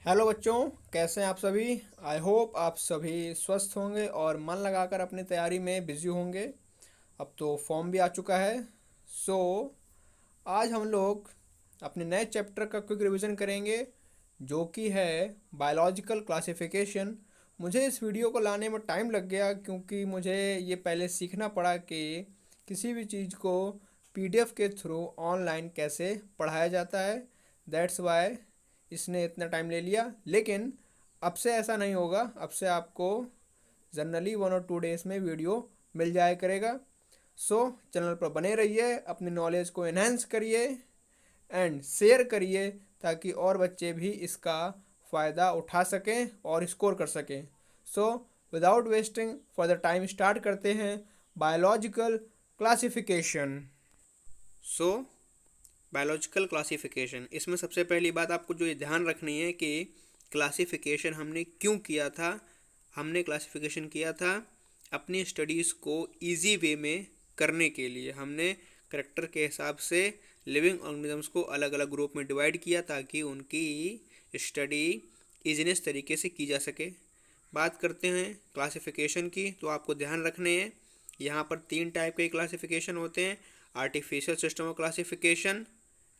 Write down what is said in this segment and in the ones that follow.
Hello बच्चों, कैसे हैं आप सभी। आई होप आप सभी स्वस्थ होंगे और मन लगाकर अपनी तैयारी में बिजी होंगे। अब तो फॉर्म भी आ चुका है। सो आज हम लोग अपने नए चैप्टर का क्विक रिवीजन करेंगे, जो कि है बायोलॉजिकल क्लासिफिकेशन। मुझे इस वीडियो को लाने में टाइम लग गया क्योंकि मुझे ये पहले सीखना पड़ा कि किसी भी चीज़ को पीडीएफ के थ्रू ऑनलाइन कैसे पढ़ाया जाता है। दैट्स वाई इसने इतना टाइम ले लिया। लेकिन अब से ऐसा नहीं होगा। अब से आपको जनरली 1 और 2 डेज़ में वीडियो मिल जाया करेगा। सो चैनल पर बने रहिए, अपनी नॉलेज को एनहेंस करिए एंड शेयर करिए, ताकि और बच्चे भी इसका फ़ायदा उठा सकें और स्कोर कर सकें। So without wasting for the time start करते हैं biological classification. So biological classification, इसमें सबसे पहली बात आपको जो ये ध्यान रखनी है कि क्लासिफिकेशन हमने क्यों किया था। हमने क्लासिफिकेशन किया था अपनी स्टडीज़ को इजी वे में करने के लिए। हमने करैक्टर के हिसाब से लिविंग ऑर्गेनिजम्स को अलग अलग ग्रुप में डिवाइड किया ताकि उनकी स्टडी ईजीनेस तरीके से की जा सके। बात करते हैं क्लासिफिकेशन की, तो आपको ध्यान रखने हैं यहाँ पर 3 टाइप के क्लासिफिकेशन होते हैं: artificial system of classification,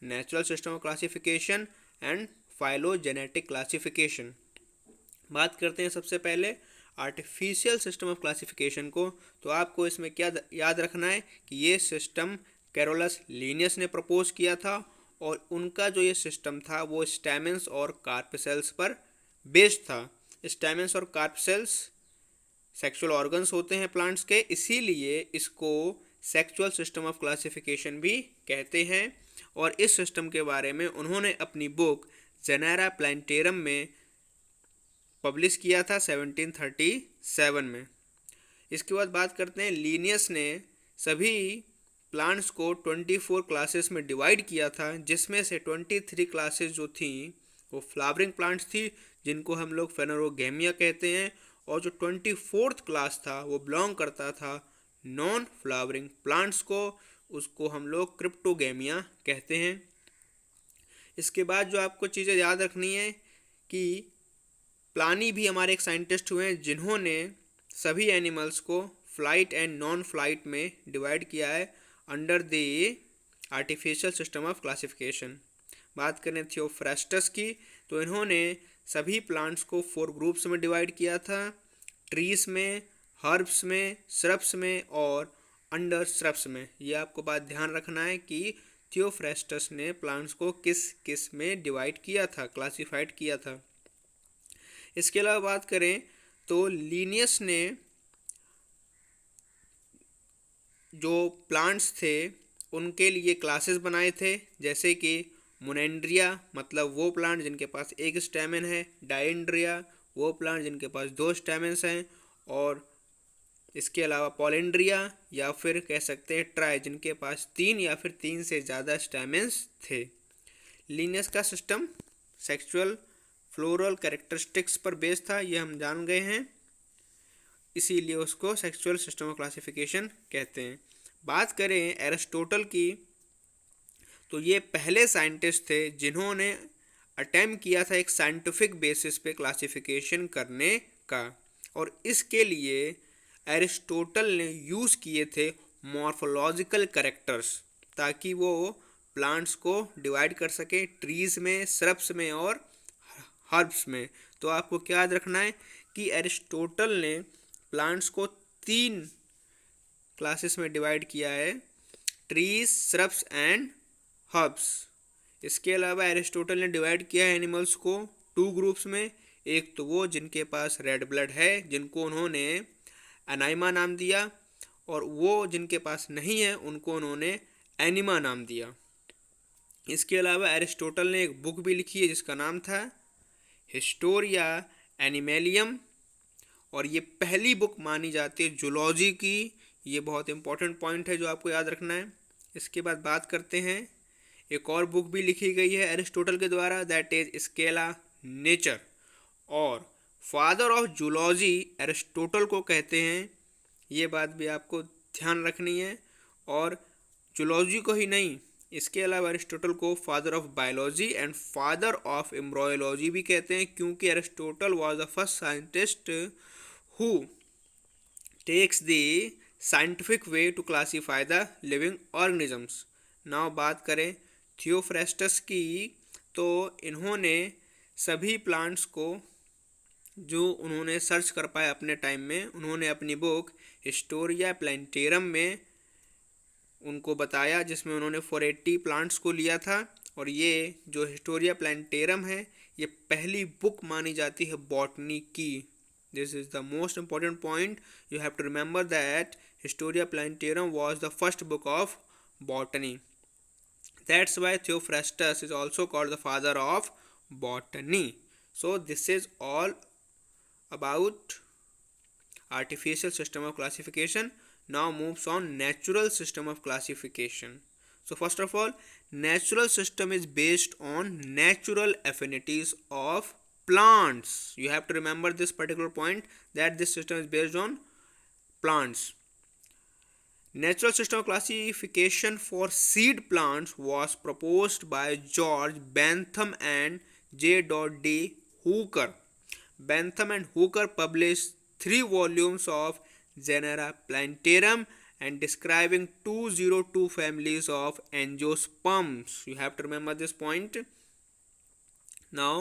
natural system of classification and phylogenetic classification. बात करते हैं सबसे पहले आर्टिफिशियल सिस्टम ऑफ क्लासिफिकेशन को। तो आपको इसमें क्या याद रखना है कि ये सिस्टम कैरोलस लिनियस ने प्रपोज किया था और उनका जो ये सिस्टम था वो स्टैमेंस और कार्प सेल्स पर बेस्ड था। स्टैमेंस और कार्प सेल्स सेक्सुअल ऑर्गन्स होते हैं प्लांट्स के, इसीलिए इसको सेक्सुअल सिस्टम ऑफ क्लासिफिकेशन भी कहते हैं। और इस सिस्टम के बारे में उन्होंने अपनी बुक जेनेरा प्लांटेरम में पब्लिश किया था 1737 में। इसके बाद बात करते हैं लिनियस ने सभी प्लांट्स को 24 क्लासेस में डिवाइड किया था, जिसमें से 23 क्लासेस जो थी वो फ्लावरिंग प्लांट्स थी, जिनको हम लोग फेनोरोगेमिया कहते हैं। और जो 24th क्लास था वो बिलोंग करता था नॉन फ्लावरिंग प्लांट्स को, उसको हम लोग क्रिप्टोगेमिया कहते हैं। इसके बाद जो आपको चीज़ें याद रखनी है कि प्लानी भी हमारे एक साइंटिस्ट हुए हैं जिन्होंने सभी एनिमल्स को फ्लाइट एंड नॉन फ्लाइट में डिवाइड किया है under the artificial system of classification. बात करें थियोफ्रास्टस की, तो इन्होंने सभी प्लांट्स को 4 ग्रुप्स में डिवाइड किया था: ट्रीज में, हर्ब्स में, श्रब्स में और अंडर श्रब्स में। ये आपको बात ध्यान रखना है कि थियोफ्रास्टस ने प्लांट्स को किस किस में डिवाइड किया था, क्लासिफाइड किया था। इसके अलावा बात करें तो लिनियस ने जो प्लांट्स थे उनके लिए क्लासेस बनाए थे, जैसे कि मोनेंड्रिया मतलब वो प्लांट जिनके पास एक स्टैमेन है, डायेंड्रिया वो प्लांट जिनके पास 2 स्टैमेन्स हैं, और इसके अलावा पॉलेंड्रिया या फिर कह सकते हैं ट्राई जिनके पास 3 या फिर 3 से ज़्यादा स्टैमेन्स थे। लिनियस का सिस्टम सेक्सुअल फ्लोरल कैरेक्टरिस्टिक्स पर बेस्ड था, ये हम जान गए हैं, इसीलिए उसको सेक्सुअल सिस्टम ऑफ क्लासिफिकेशन कहते हैं। बात करें एरिस्टोटल की, तो ये पहले साइंटिस्ट थे जिन्होंने अटेम्प्ट किया था एक साइंटिफिक बेसिस पे क्लासिफिकेशन करने का, और इसके लिए एरिस्टोटल ने यूज़ किए थे मॉर्फोलॉजिकल कैरेक्टर्स, ताकि वो प्लांट्स को डिवाइड कर सके ट्रीज में, श्रब्स में और हर्ब्स में। तो आपको क्या याद रखना है कि एरिस्टोटल ने प्लांट्स को 3 क्लासेस में डिवाइड किया है: ट्रीज, श्रब्स एंड हर्ब्स। इसके अलावा एरिस्टोटल ने डिवाइड किया है एनिमल्स को 2 ग्रुप्स में। एक तो वो जिनके पास रेड ब्लड है, जिनको उन्होंने एनाइमा नाम दिया, और वो जिनके पास नहीं है उनको उन्होंने एनिमा नाम दिया। इसके अलावा एरिस्टोटल ने एक बुक भी लिखी है जिसका नाम था हिस्टोरिया एनिमेलियम, और ये पहली बुक मानी जाती है जूलॉजी की। ये बहुत इंपॉर्टेंट पॉइंट है जो आपको याद रखना है। इसके बाद बात करते हैं, एक और बुक भी लिखी गई है एरिस्टोटल के द्वारा, दैट इज स्केला नेचर, और फादर ऑफ जूलॉजी एरिस्टोटल को कहते हैं। ये बात भी आपको ध्यान रखनी है। और जूलॉजी को ही नहीं, इसके अलावा अरिस्टोटल को father of biology and father of embryology भी कहते हैं, क्योंकि Aristotle was the first scientist who takes the scientific way to classify the living organisms. Now बात करें थियोफ्रेस्टस की, तो इन्होंने सभी प्लांट्स को जो उन्होंने सर्च कर पाए अपने टाइम में, उन्होंने अपनी बुक हिस्टोरिया प्लांटेरम में उनको बताया, जिसमें उन्होंने 480 प्लांट्स को लिया था। और ये जो हिस्टोरिया प्लांटेरम है, ये पहली बुक मानी जाती है बॉटनी की। This is the most important point, you have to remember that Historia Plantarum was the first book of botany. That's why Theophrastus is also called the father of botany. So this is all about artificial system of classification. Now moves on natural system of classification. So first of all, natural system is based on natural affinities of plants. You have to remember this particular point, that this system is based on plants. Natural system of classification for seed plants was proposed by George Bentham and J. D. Hooker. Bentham and Hooker published 3 volumes of genera Plantarum and describing 202 families of angiosperms. You have to remember this point. Now,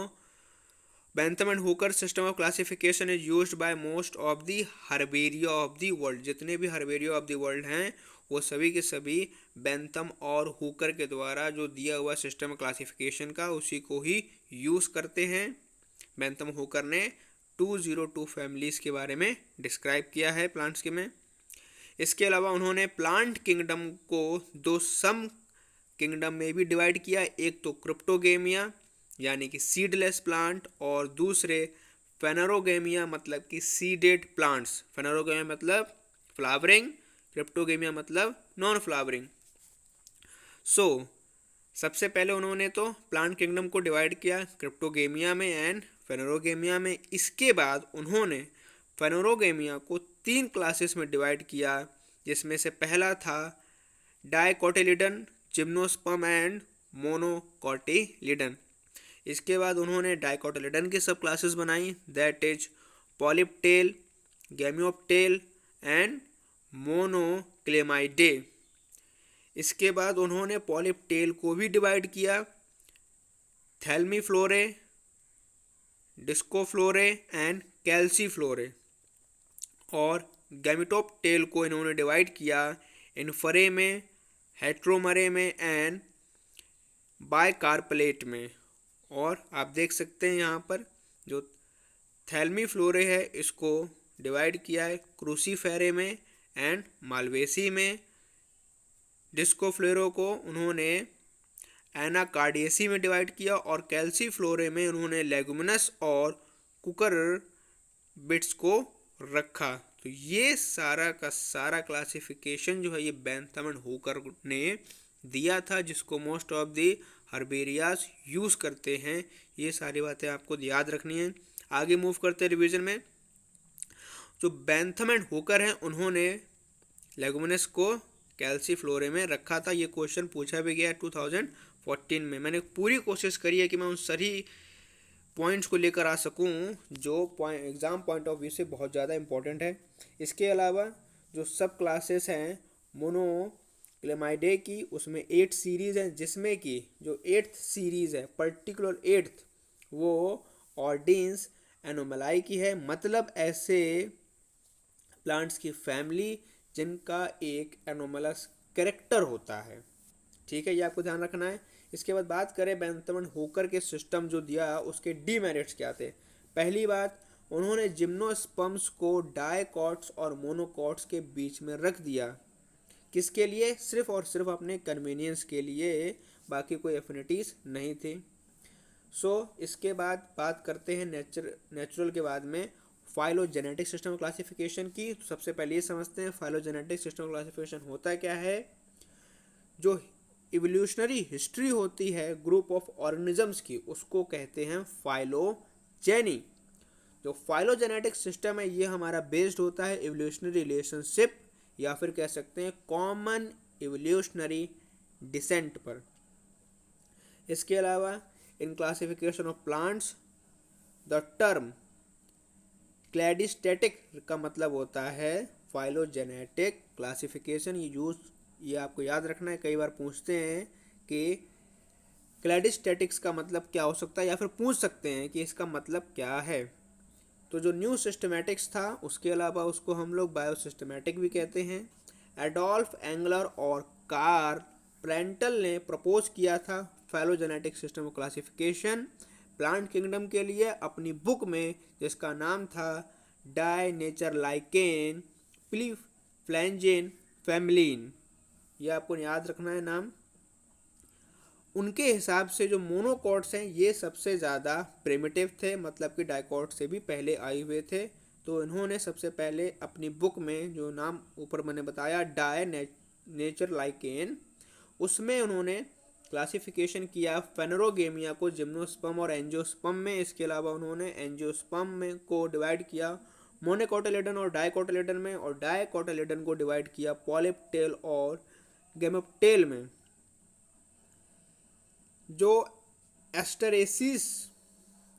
Bentham and Hooker system of classification is used by most of the herbaria of the world. जितने भी herbaria of the world हैं, वो सभी के सभी Bentham और Hooker के द्वारा जो दिया हुआ सिस्टम क्लासिफिकेशन का, उसी को ही यूज़ करते हैं। बेंथम हुकर ने 202 फैमिलीज़ के बारे में डिस्क्राइब किया है प्लांट्स के में। इसके अलावा उन्होंने प्लांट किंगडम को 2 सम किंगडम में भी डिवाइड किया। एक तो क्रिप्टोगेमिया यानी कि सीडलेस प्लांट, और दूसरे फेनरोगेमिया मतलब कि सीडेड प्लांट्स। फेनरोगेमिया मतलब फ्लावरिंग, क्रिप्टोगेमिया मतलब नॉन फ्लावरिंग। सो सबसे पहले उन्होंने तो प्लांट किंगडम को डिवाइड किया क्रिप्टोगेमिया में एंड फेनरोगेमिया में। इसके बाद उन्होंने फेनरोगेमिया को 3 क्लासेस में डिवाइड किया, जिसमें से पहला था डाइकोटिलिडन, जिम्नोस्पर्म एंड मोनोकोटिलिडन। इसके बाद उन्होंने डाइकोटिलिडन की सब क्लासेस बनाई, दैट इज पॉलिपटेल, गैमियोप्टेल एंड मोनोक्लेमाइडे। इसके बाद उन्होंने पॉलिपटेल को भी डिवाइड किया थैल्मीफ्लोरे, डिस्कोफ्लोरे एंड कैल्सीफ्लोरे, और गैमिटोप्टेल को इन्होंने डिवाइड किया इन्फरे में, हेट्रोमरे में एंड बाइकार्पलेट में। और आप देख सकते हैं यहाँ पर जो थैल्मीफ्लोरे है, इसको डिवाइड किया है क्रूसीफेरे में एंड मालवेसी में। डिस्कोफ्लोरो को उन्होंने एनाकार्डियेसी में डिवाइड किया, और कैल्सीफ्लोरे में उन्होंने लेगुमिनस और कुकर बिट्स को रखा। तो ये सारा का सारा क्लासिफिकेशन जो है ये बेंथम एंड हुकर ने दिया था, जिसको मोस्ट ऑफ द हर्बेरियाज यूज़ करते हैं। ये सारी बातें आपको याद रखनी है। आगे मूव करते हैं रिवीजन में। जो बेंथम एंड हुकर हैं, उन्होंने लेगुमिनस को कैल्सीफ्लोरे में रखा था। ये क्वेश्चन पूछा भी गया 2014 में। मैंने पूरी कोशिश करी है कि मैं उन सभी पॉइंट्स को लेकर आ सकूं जो एग्ज़ाम पॉइंट ऑफ व्यू से बहुत ज़्यादा इंपॉर्टेंट है। इसके अलावा जो सब क्लासेस हैं मोनोक्लेमाइडे की, उसमें 8 सीरीज़ हैं, जिसमें कि जो 8th सीरीज़ है पर्टिकुलर 8th वो ऑर्डिन्स एनोमलाई की है, मतलब ऐसे प्लांट्स की फैमिली जिनका एक एनोमलस कैरेक्टर होता है। ठीक है, ये आपको ध्यान रखना है। इसके बाद बात करें बेंथम एंड हुकर के सिस्टम जो दिया, उसके डीमेरिट्स क्या थे। पहली बात, उन्होंने जिम्नोस्पर्म्स को डाइकॉट्स और मोनोकॉट्स के बीच में रख दिया। किसके लिए? सिर्फ और सिर्फ अपने कन्वीनियंस के लिए, बाकी कोई एफिनिटीज़ नहीं थी। इसके बाद बात करते हैं नेचुरल के बाद में फाइलोजेनेटिक सिस्टम क्लासिफिकेशन की। तो सबसे पहले ये समझते हैं फाइलोजेनेटिक सिस्टम क्लासिफिकेशन होता क्या है। जो इवोल्यूशनरी हिस्ट्री होती है ग्रुप ऑफ ऑर्गेनिजम्स की, उसको कहते हैं फाइलोजेनी। जो फाइलोजेनेटिक सिस्टम है ये हमारा बेस्ड होता है इवोल्यूशनरी रिलेशनशिप, या फिर कह सकते हैं कॉमन इवोल्यूशनरी डिसेंट पर। इसके अलावा in classification of plants the term cladistic का मतलब होता है फाइलोजेनेटिक क्लासिफिकेशन। ये आपको याद रखना है, कई बार पूछते हैं कि क्लैडिस्टेटिक्स का मतलब क्या हो सकता है, या फिर पूछ सकते हैं कि इसका मतलब क्या है। तो जो न्यू सिस्टमैटिक्स था उसके अलावा उसको हम लोग बायोसिस्टमैटिक भी कहते हैं। एडोल्फ एंगलर और कार्ल प्रेंटल ने प्रपोज किया था phylogenetic system of classification plant kingdom के लिए अपनी बुक में, जिसका नाम था डाई नेचर लाइकेन प्लीफ्लैंजेन फैमिलीन। ये आपको याद रखना है नाम। उनके हिसाब से जो मोनोकॉट्स हैं ये सबसे ज़्यादा प्रिमिटिव थे, मतलब कि डाइकॉट से भी पहले आए हुए थे। तो इन्होंने सबसे पहले अपनी बुक में, जो नाम ऊपर मैंने बताया डाई नेचर लाइकेन, उसमें उन्होंने क्लासिफिकेशन किया फेनरोगेमिया को जिम्नोस्पर्म और एंजियोस्पर्म में। इसके अलावा उन्होंने एंजियोस्पर्म में को डिवाइड किया मोनोकोटिलेडन और डाइकोटिलेडन में, और डाइकोटिलेडन को डिवाइड किया पॉलिप्टेल और गेमेप्टेल में। जो एस्टरेसिस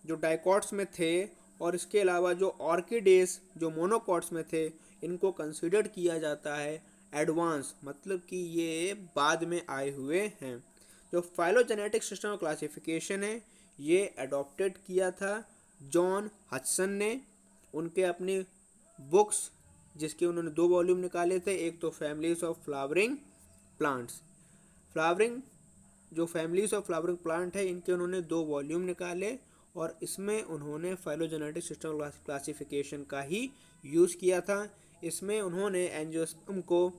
जो डाइकॉट्स में थे, और इसके अलावा जो ऑर्किडेस जो मोनोकॉट्स में थे, इनको कंसिडर किया जाता है एडवांस, मतलब कि ये बाद में आए हुए हैं। जो फाइलोजेनेटिक सिस्टम ऑफ क्लासिफिकेशन है ये अडॉप्टेड किया था जॉन हडसन ने। उनके अपनी बुक्स, जिसके उन्होंने 2 वॉल्यूम निकाले थे, एक तो फैमिलीज ऑफ फ्लावरिंग प्लांट्स, जो फैमिलीज ऑफ फ्लावरिंग प्लांट है इनके उन्होंने 2 वॉल्यूम निकाले, और इसमें उन्होंने फाइलोजेनेटिक सिस्टम क्लासिफिकेशन का ही यूज़ किया था। इसमें उन्होंने एंजियोस्पर्म को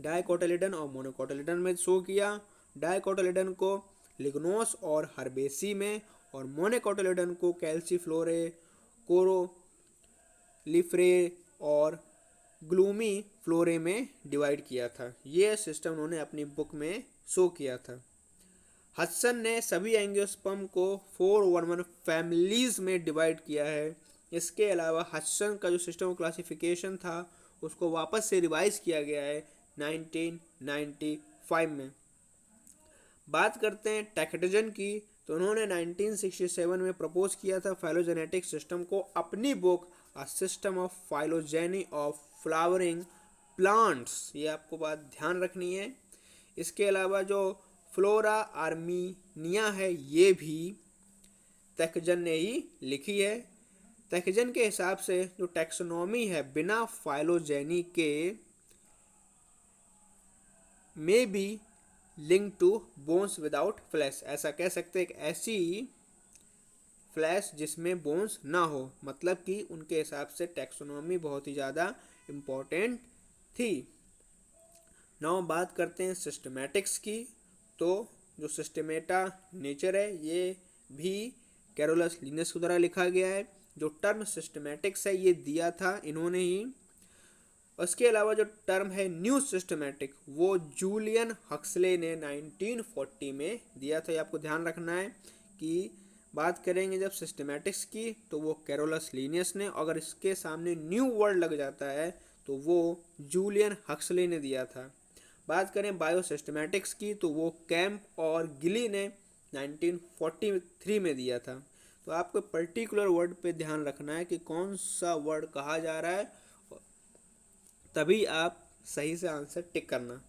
डाइकोटिलेडन और मोनोकोटिलेडन में शो किया, डाइकोटिलेडन को लिग्नोस और हर्बेसी में, और मोनोकोटिलेडन को कैल्सीफ्लोरे, कोरोलिफरे और ग्लूमी फ्लोरे में डिवाइड किया था। ये सिस्टम उन्होंने अपनी बुक में शो किया था। हडसन ने सभी एंजियोस्पर्म को 411 फैमिलीज में डिवाइड किया है। इसके अलावा हडसन का जो सिस्टम ऑफ क्लासिफिकेशन था उसको वापस से रिवाइज किया गया है 1995 में। बात करते हैं टैक्टजन की, तो उन्होंने 1967 में प्रपोज किया था फाइलोजेनेटिक सिस्टम को अपनी book a system of phylogeny of flowering plants. ये आपको बात ध्यान रखनी है। इसके अलावा जो फ्लोरा आर्मीनिया है ये भी टैक्टजन ने ही लिखी है। टैक्टजन के हिसाब से जो टैक्सोनॉमी है बिना फाइलोजेनी के may be link to bones without flesh, ऐसा कह सकते हैं, एक ऐसी फ्लैश जिसमें बोन्स ना हो, मतलब कि उनके हिसाब से टैक्सोनॉमी बहुत ही ज़्यादा इम्पोर्टेंट थी। नाउ बात करते हैं सिस्टमैटिक्स की, तो जो सिस्टमेटा नेचर है ये भी कैरोलस लिनस के द्वारा लिखा गया है। जो टर्म सिस्टमैटिक्स है ये दिया था इन्होंने ही। उसके अलावा जो टर्म है न्यू सिस्टमैटिक वो जूलियन हक्सले ने 1940 में दिया था। ये आपको ध्यान रखना है कि बात करेंगे जब सिस्टमैटिक्स की तो वो कैरोलस लिनियस ने, अगर इसके सामने न्यू वर्ड लग जाता है तो वो जूलियन हक्सले ने दिया था। बात करें बायोसिस्टमैटिक्स की तो वो कैंप और गिली ने 1943 में दिया था। तो आपको पर्टिकुलर वर्ड पे ध्यान रखना है कि कौन सा वर्ड कहा जा रहा है, तभी आप सही से आंसर टिक करना।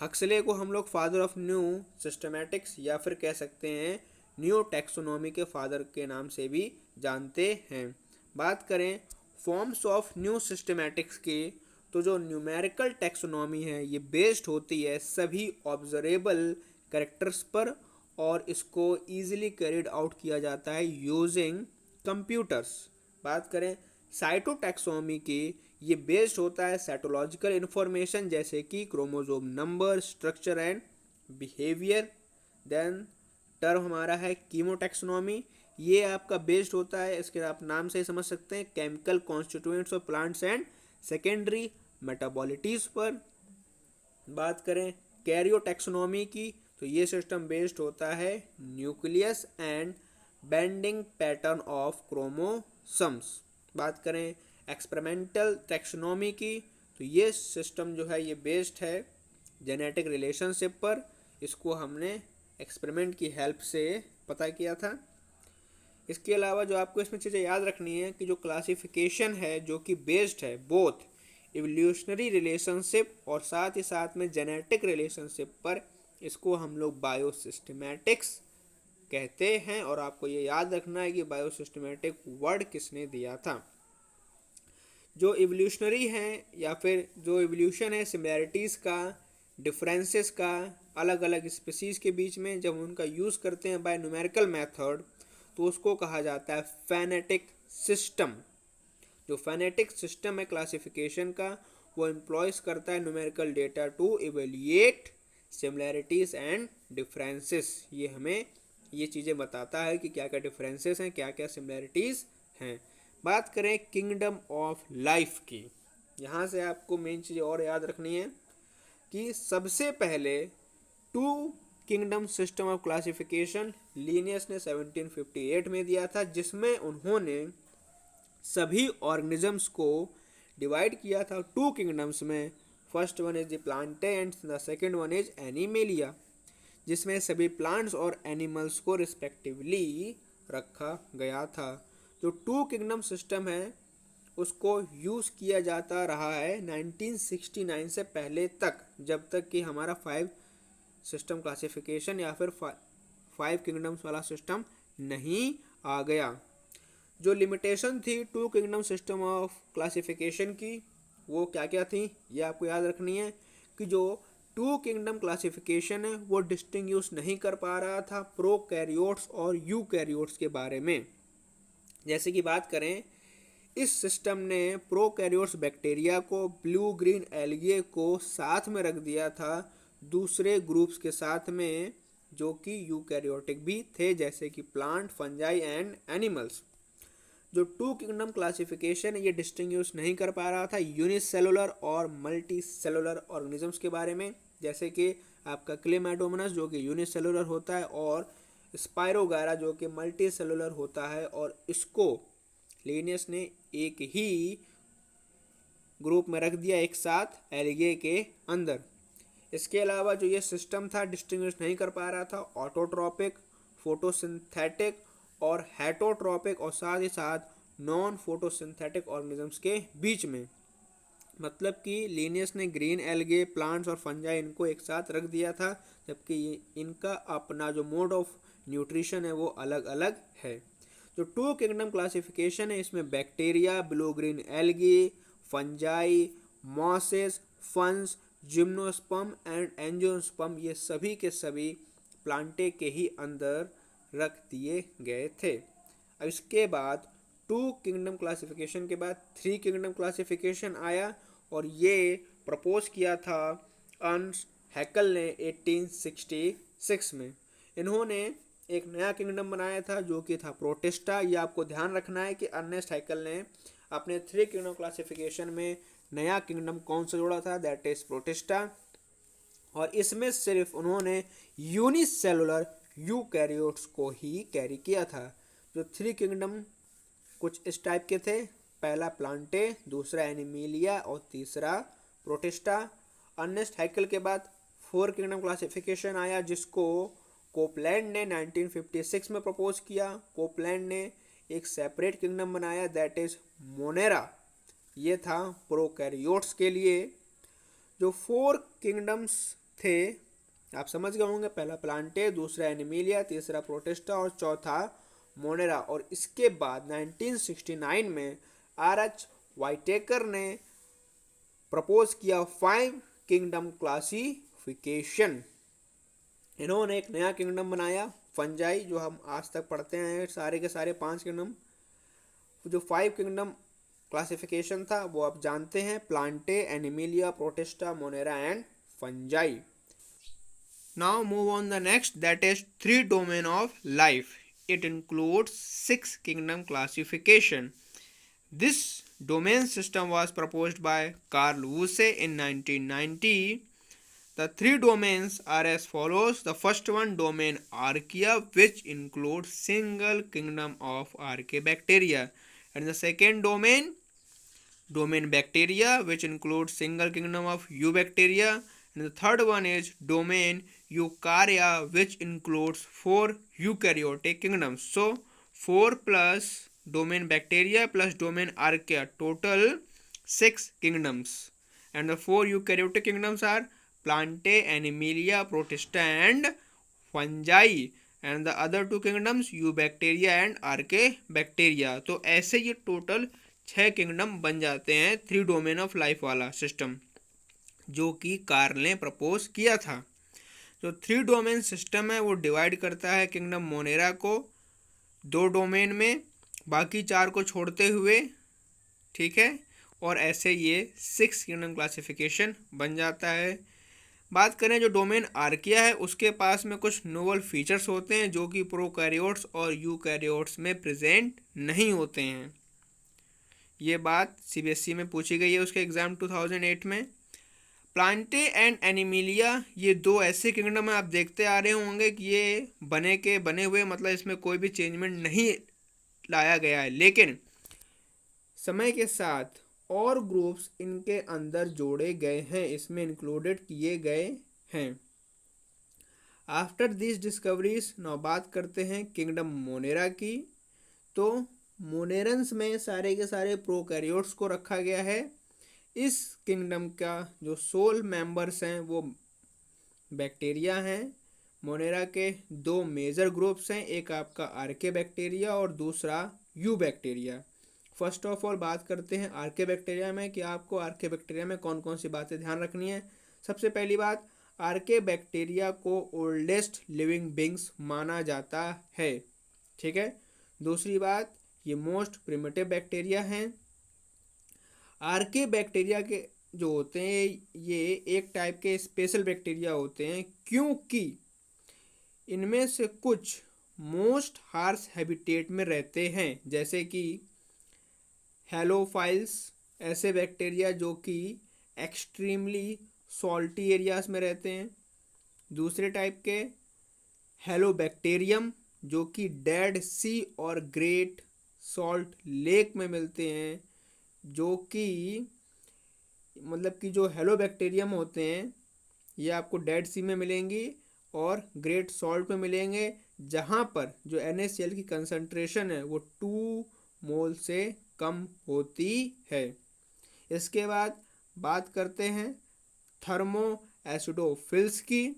हक्सले को हम लोग फादर ऑफ न्यू सिस्टमैटिक्स या फिर कह सकते हैं न्यू टैक्सोनॉमी के फादर के नाम से भी जानते हैं। बात करें फॉर्म्स ऑफ न्यू सिस्टमैटिक्स की, तो जो न्यूमेरिकल टैक्सोनॉमी है ये बेस्ड होती है सभी ऑब्जर्वेबल कैरेक्टर्स पर, और इसको ईजिली कैरिड आउट किया जाता है यूजिंग कंप्यूटर्स। बात करें साइटोटैक्सोनॉमी की, ये बेस्ड होता है साइटोलॉजिकल इन्फॉर्मेशन जैसे कि chromosome number, structure and behaviour. Then term हमारा है कीमोटैक्सोनॉमी, ये आपका बेस्ड होता है, इसके आप नाम से ही समझ सकते हैं, chemical constituents of plants and secondary metabolites पर। बात करें कैरियोटैक्सोनॉमी की, तो ये सिस्टम बेस्ड होता है nucleus and banding pattern of chromosomes. बात करें एक्सपेरिमेंटल टैक्सोनॉमी की, तो ये सिस्टम जो है ये बेस्ड है जेनेटिक रिलेशनशिप पर। इसको हमने एक्सपेरिमेंट की हेल्प से पता किया था। इसके अलावा जो आपको इसमें चीज़ें याद रखनी है कि जो क्लासिफिकेशन है जो कि बेस्ड है बोथ इवोल्यूशनरी रिलेशनशिप और साथ ही साथ में जेनेटिक रिलेशनशिप पर, इसको हम लोग बायोसिस्टमैटिक्स कहते हैं। और आपको ये याद रखना है कि बायोसिस्टमैटिक वर्ड किसने दिया था। जो इवोल्यूशनरी हैं या फिर जो इवोल्यूशन है सिमिलैरिटीज़ का, डिफरेंसेस का, अलग अलग स्पीसीज़ के बीच में जब उनका यूज़ करते हैं बाय न्यूमेरिकल मेथड, तो उसको कहा जाता है फेनेटिक सिस्टम। जो फेनेटिक सिस्टम है क्लासिफिकेशन का, वो एम्प्लॉयज करता है numerical data to evaluate similarities and differences. ये हमें ये चीज़ें बताता है कि क्या क्या डिफरेंसेस हैं, क्या क्या सिमिलैरिटीज़ हैं। बात करें किंगडम ऑफ लाइफ की, यहाँ से आपको मेन चीज़ और याद रखनी है कि सबसे पहले two kingdom system of classification Linnaeus ने 1758 में दिया था, जिसमें उन्होंने सभी ऑर्गेनिजम्स को डिवाइड किया था टू किंगडम्स में। First one is the Plantae and the second one is animalia, जिसमें सभी प्लांट्स और एनिमल्स को रिस्पेक्टिवली रखा गया था। जो टू किंगडम सिस्टम है उसको यूज़ किया जाता रहा है 1969 से पहले तक, जब तक कि हमारा 5 सिस्टम क्लासिफिकेशन या फिर 5 किंगडम्स वाला सिस्टम नहीं आ गया। जो लिमिटेशन थी two kingdom system of classification की, वो क्या क्या थी ये आपको याद रखनी है कि जो टू किंगडम क्लासिफिकेशन है वो डिस्टिंग्विश नहीं कर पा रहा था प्रोकैरियोट्स और यूकैरियोट्स के बारे में। जैसे कि बात करें, इस सिस्टम ने प्रोकैरियोट्स बैक्टीरिया को, ब्लू ग्रीन एल्गे को साथ में रख दिया था दूसरे ग्रुप्स के साथ में जो कि यूकैरियोटिक भी थे, जैसे कि प्लांट, फंजाई एंड एनिमल्स। जो टू किंगडम क्लासिफिकेशन ये डिस्टिंग्विश नहीं कर पा रहा था यूनिसेलुलर और मल्टी सेलुलर ऑर्गेनिजम्स के बारे में, जैसे कि आपका क्लेमाइडोमोनास जो कि यूनिसेलुलर होता है और स्पायरोगारा जो कि मल्टी सेलुलर होता है, और इसको लिनियस ने एक ही ग्रुप में रख दिया एक साथ एल्गे के अंदर। इसके अलावा जो ये सिस्टम था डिस्टिंग्विश नहीं कर पा रहा था ऑटोट्रॉपिक, फोटोसिंथेटिक और हेटोट्रॉपिक और साथ ही साथ नॉन फोटोसिंथेटिक ऑर्गेनिजम्स के बीच में। मतलब कि लिनियस ने ग्रीन एल्गे, प्लांट्स और फंजाई इनको एक साथ रख दिया था, जबकि इनका अपना जो मोड ऑफ न्यूट्रिशन है वो अलग अलग है। जो टू किंगडम क्लासिफिकेशन है इसमें bacteria, blue green algae, fungi, mosses, फंस, जिम्नोस्पर्म एंड एंजियोस्पर्म ये सभी के सभी प्लांटे के ही अंदर रख दिए गए थे। अब इसके बाद टू किंगडम क्लासिफिकेशन के बाद थ्री किंगडम क्लासिफिकेशन आया, और ये प्रपोज किया था अर्नस्ट हैकल ने 1866 में। इन्होंने एक नया किंगडम बनाया था जो कि था प्रोटिस्टा। ये आपको ध्यान रखना है कि अर्नेस्ट हैकल ने अपने थ्री किंगडम क्लासिफिकेशन में नया किंगडम कौन सा जोड़ा था, दैट इज प्रोटिस्टा। और इसमें सिर्फ उन्होंने यूनिसेलुलर यूकैरियोट्स को ही कैरी किया था। जो थ्री किंगडम कुछ इस टाइप के थे, पहला प्लांटे, दूसरा एनिमेलिया और तीसरा प्रोटिस्टा। अर्नेस्ट हैकल के बाद फोर किंगडम क्लासिफिकेशन आया जिसको कोपलैंड ने 1956 में प्रपोज किया। कोपलैंड ने एक सेपरेट किंगडम बनाया दैट इज मोनेरा, ये था प्रोकैरियोट्स के लिए। जो फोर किंगडम्स थे आप समझ गए होंगे, पहला प्लांटे, दूसरा एनिमेलिया, तीसरा प्रोटिस्टा और चौथा मोनेरा। और इसके बाद 1969 में आर.एच. वाइटेकर ने प्रपोज किया 5 किंगडम क्लासिफिकेशन। इन्होंने एक नया किंगडम बनाया फंजाई, जो हम आज तक पढ़ते हैं सारे के सारे 5 किंगडम। जो 5 किंगडम क्लासिफिकेशन था वो आप जानते हैं, Plantae, animalia, protista, Monera and fungi. Now move on the next, that is three domain of life. It includes 6 kingdom classification. This domain system was proposed by Carl Woese in 1990. The three domains are as follows. The first one, domain Archaea, which includes single kingdom of Archaebacteria, and the second domain, domain Bacteria, which includes single kingdom of Eubacteria, And the third one is domain Eukarya, which includes 4 eukaryotic kingdoms. So 4 plus domain bacteria plus domain archaea, total 6 kingdoms. And the 4 eukaryotic kingdoms are Plantae, Animalia, Protista and fungi. And the other two kingdoms eubacteria and archaebacteria. तो ऐसे ये total 6 kingdom बन जाते हैं 3 domain of life वाला system जो कि Karl ने प्रपोज किया था. जो 3 डोमेन सिस्टम है वो डिवाइड करता है किंगडम मोनेरा को 2 डोमेन में, बाकी 4 को छोड़ते हुए. ठीक है, और ऐसे ये 6 किंगडम क्लासिफिकेशन बन जाता है. बात करें जो डोमेन आर्किया है उसके पास में कुछ नोवल फीचर्स होते हैं जो कि प्रोकैरियोट्स और यूकैरियोट्स में प्रेजेंट नहीं होते हैं. ये बात सीबीएसई में पूछी गई है उसके एग्ज़ाम 2008 में. प्लांटे एंड एनिमिलिया ये 2 ऐसे किंगडम है, आप देखते आ रहे होंगे कि ये बने हुए, मतलब इसमें कोई भी चेंजमेंट नहीं लाया गया है, लेकिन समय के साथ और ग्रुप्स इनके अंदर जोड़े गए हैं, इसमें इंक्लूडेड किए गए हैं. आफ्टर दिस डिस्कवरीज नाउ बात करते हैं किंगडम मोनेरा की. तो मोनेरन्स में सारे के सारे प्रोकैरियोट्स को रखा गया है. इस किंगडम का जो सोल मेंबर्स हैं वो बैक्टीरिया हैं. मोनेरा के 2 मेजर ग्रुप्स हैं, एक आपका आर्केबैक्टीरिया और दूसरा यूबैक्टीरिया. फर्स्ट ऑफ ऑल बात करते हैं आर्केबैक्टीरिया में कि आपको आर्केबैक्टीरिया में कौन कौन सी बातें ध्यान रखनी है. सबसे पहली बात, आर्केबैक्टीरिया को ओल्डेस्ट लिविंग बींग्स माना जाता है. ठीक है. दूसरी बात, ये मोस्ट प्रिमिटिव बैक्टीरिया हैं. आर्केबैक्टीरिया के जो होते हैं ये एक टाइप के स्पेशल बैक्टीरिया होते हैं क्योंकि इनमें से कुछ मोस्ट हार्श हैबिटेट में रहते हैं, जैसे कि हेलोफाइल्स, ऐसे बैक्टीरिया जो कि एक्सट्रीमली सॉल्टी एरियाज में रहते हैं. दूसरे टाइप के हेलोबैक्टीरियम जो कि डेड सी और ग्रेट सॉल्ट लेक में मिलते हैं, जो कि मतलब कि जो हेलोबैक्टीरियम होते हैं ये आपको डेड सी में मिलेंगी और ग्रेट सॉल्ट में मिलेंगे, जहाँ पर जो NaCl की कंसंट्रेशन है वो 2 मोल से कम होती है. इसके बाद बात करते हैं थर्मो एसिडोफिल्स की.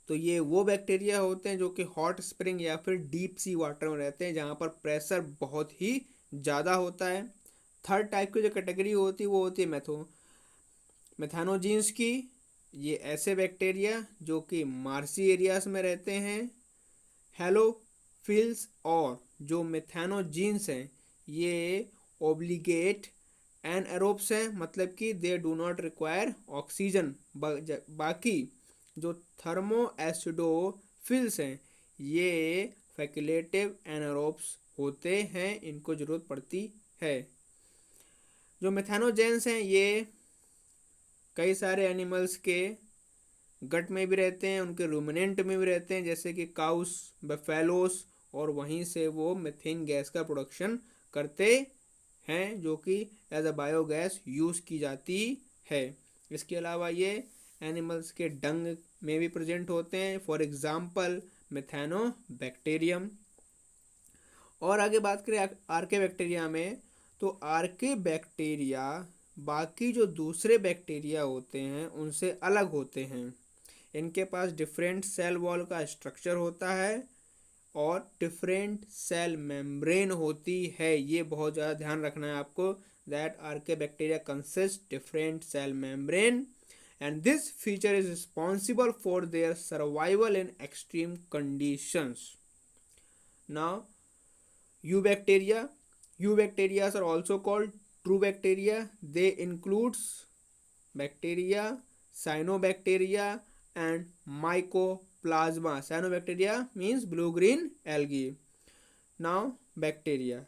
तो ये वो बैक्टीरिया होते हैं जो कि हॉट स्प्रिंग या फिर डीप सी वाटर में रहते हैं जहाँ पर प्रेशर बहुत ही ज़्यादा होता है. थर्ड टाइप की जो कैटेगरी होती है वो होती है मेथानोजीन्स की. ये ऐसे बैक्टीरिया जो कि मार्सी एरियाज में रहते हैं. हेलोफिल्स और जो मेथानोजीन्स हैं ये ओब्लिगेट एनएरोब्स हैं, मतलब कि दे डू नॉट रिक्वायर ऑक्सीजन. बाकी जो थर्मो एसिडोफिल्स हैं ये फैकुलेटिव एनएरोब्स होते हैं, इनको ज़रूरत पड़ती है. जो मेथानोजेंस हैं ये कई सारे एनिमल्स के गट में भी रहते हैं, उनके रूमिनेंट में भी रहते हैं, जैसे कि काउस, बफेलोस, और वहीं से वो मीथेन गैस का प्रोडक्शन करते हैं जो कि एज अ बायोगैस यूज़ की जाती है. इसके अलावा ये एनिमल्स के डंग में भी प्रेजेंट होते हैं, फॉर एग्जांपल मेथानोबैक्टीरियम. और आगे बात करें आर्केबैक्टीरिया में, तो आर्केबैक्टीरिया बाकी जो दूसरे बैक्टीरिया होते हैं उनसे अलग होते हैं. इनके पास डिफरेंट सेल वॉल का स्ट्रक्चर होता है और डिफरेंट सेल मेम्ब्रेन होती है. ये बहुत ज़्यादा ध्यान रखना है आपको, that archaebacteria consist different cell membrane and this feature is responsible for their survival in extreme conditions. Now eubacteria are also called true bacteria. They includes bacteria, cyanobacteria and mycoplasma. Cyanobacteria means blue green algae. Now bacteria